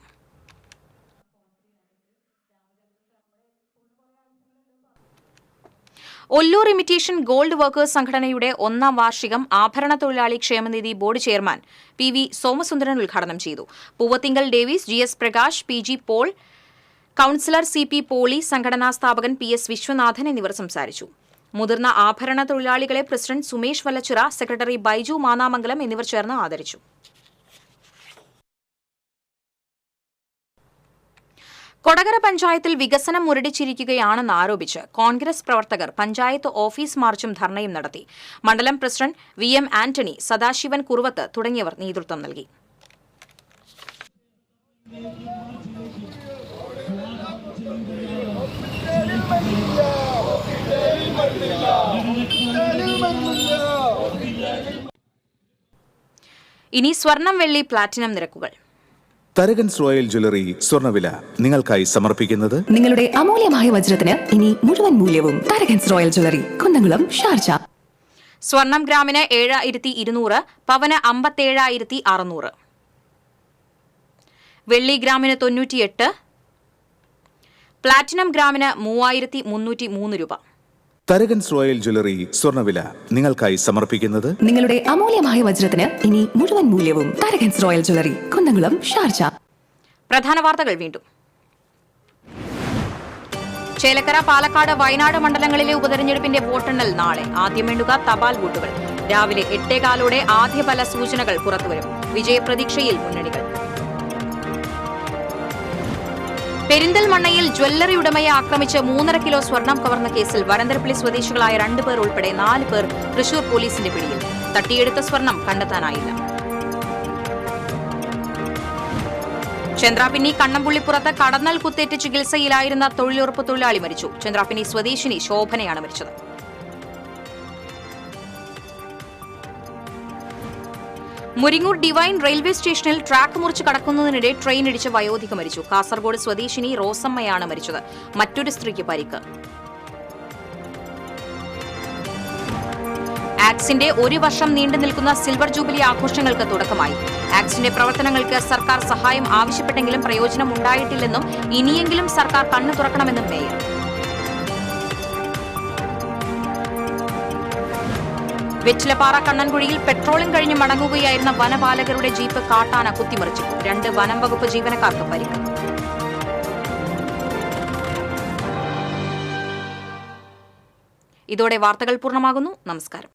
ഒല്ലൂർ ഇമിറ്റേഷൻ ഗോൾഡ് വർക്കേഴ്സ് സംഘടനയുടെ 1ാം വാർഷികം ആഭരണ തൊഴിലാളി ക്ഷേമനിധി ബോർഡ് ചെയർമാൻ PV സോമസുന്ദരൻ ഉദ്ഘാടനം ചെയ്തു. Poovathingal Davis, GS Prakash, PG Paul, councillor CP Poly, സംഘടനാ സ്ഥാപകൻ PS വിശ്വനാഥൻ എന്നിവർ സംസാരിച്ചു. മുതിർന്ന ആഭരണ തൊഴിലാളികളെ പ്രസിഡന്റ് സുമേഷ് വല്ലച്ചിറ, സെക്രട്ടറി ബൈജു മാന്നാമംഗലം എന്നിവർ ചേർന്ന് ആദരിച്ചു. കൊടകര പഞ്ചായത്തിൽ വികസനം മുരടിച്ചിരിക്കുകയാണെന്ന് ആരോപിച്ച് കോൺഗ്രസ് പ്രവർത്തകർ പഞ്ചായത്ത് ഓഫീസ് മാർച്ചും ധർണയും നടത്തി. മണ്ഡലം പ്രസിഡന്റ് VM ആന്റണി, സദാശിവൻ കുറുവത്ത് തുടങ്ങിയവർ നേതൃത്വം നൽകി. ഇനി സ്വർണം, വെള്ളി, പ്ലാറ്റിനം നിരക്കുകൾ. തരകൻസ് റോയൽ ജ്വല്ലറി സ്വർണ്ണവില നിങ്ങൾക്കായി സമർപ്പിക്കുന്നത് നിങ്ങളുടെ അമൂല്യമായ വജ്രത്തിന് ഇനി മുഴുവൻ മൂല്യവും Tharakans royal jewellery, Kunnamkulam, Sharjah. സ്വർണം ഗ്രാമിന് 7200, പവന് 57,600. വെള്ളി ഗ്രാമിന് 98, പ്ലാറ്റിനം ഗ്രാമിന് 3303 രൂപ. തരകൻസ് റോയൽ ജ്വല്ലറി സ്വർണ്ണവില നിങ്ങൾക്കായി സമർപ്പിക്കുന്നത് നിങ്ങളുടെ അമൂല്യമായ വജ്രത്തിന് ഇനി മുഴുവൻ മൂല്യവും Tharakans royal jewellery, Kunnamkulam, Sharjah. പ്രധാന വാർത്തകൾ വീണ്ടും. ചേലക്കര, പാലക്കാട്, വയനാട് മണ്ഡലങ്ങളിലെ ഉപതെരഞ്ഞെടുപ്പിന്റെ വോട്ടെണ്ണൽ നാളെ. ആദ്യം എണ്ണുക തപാൽ വോട്ടുകൾ. രാവിലെ 8:15 ആദ്യഫല സൂചനകൾ പുറത്തുവരും. വിജയപ്രതീക്ഷയിൽ മുന്നണികൾ. പെരിന്തൽമണ്ണയിൽ ജ്വല്ലറി ഉടമയെ ആക്രമിച്ച് 3.5 കിലോ സ്വർണം കവർന്ന കേസിൽ വരന്തരപ്പള്ളി സ്വദേശികളായ 2 പേർ ഉൾപ്പെടെ 4 പേർ തൃശൂർ പോലീസിന്റെ പിടിയിൽ. തട്ടിയെടുത്ത സ്വർണം കണ്ടെത്താനായില്ല. ചന്ദ്രാപിന്നി കണ്ണമ്പുള്ളിപ്പുറത്ത് കടന്നൽ കുത്തേറ്റ് ചികിത്സയിലായിരുന്ന തൊഴിലുറപ്പ് തൊഴിലാളി മരിച്ചു. ചന്ദ്രാപിന്നി സ്വദേശിനി ശോഭനയാണ് മരിച്ചത്. മുരിങ്ങൂർ ഡിവൈൻ റെയിൽവേ സ്റ്റേഷനിൽ ട്രാക്ക് മുറിച്ച് കടക്കുന്നതിനിടെ ട്രെയിൻ ഇടിച്ച് വയോധിക മരിച്ചു. കാസർഗോഡ് സ്വദേശിനി റോസമ്മയാണ് മരിച്ചത്. മറ്റൊരു സ്ത്രീക്ക് പരിക്ക്. ആക്സിന്റെ 1 വർഷം നീണ്ടു നിൽക്കുന്ന സിൽവർ ജൂബിലി ആഘോഷങ്ങൾക്ക് തുടക്കമായി. ആക്സിന്റെ പ്രവർത്തനങ്ങൾക്ക് സർക്കാർ സഹായം ആവശ്യപ്പെട്ടെങ്കിലും പ്രയോജനം ഉണ്ടായിട്ടില്ലെന്നും ഇനിയെങ്കിലും സർക്കാർ കണ്ണു തുറക്കണമെന്നും മേയർ. വെറ്റിലപ്പാറ കണ്ണൻകുഴിയിൽ പെട്രോളിംഗ് കഴിഞ്ഞ് മടങ്ങുകയായിരുന്ന വനപാലകരുടെ ജീപ്പ് കാട്ടാന കുത്തിമറിച്ചു. 2 വനം വകുപ്പ് ജീവനക്കാർക്ക് പരിക്ക്. ഇതോടെ വാർത്തകൾ പൂർണ്ണമാകുന്നു. നമസ്കാരം.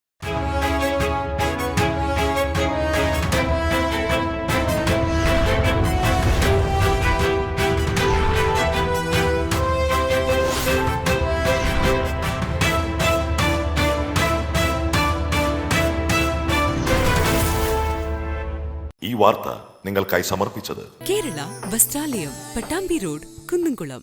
വാർത്ത നിങ്ങൾക്കായി സമർപ്പിച്ചത് കേരള വസ്ത്രാലയം, പട്ടാമ്പി റോഡ്, കുന്നംകുളം.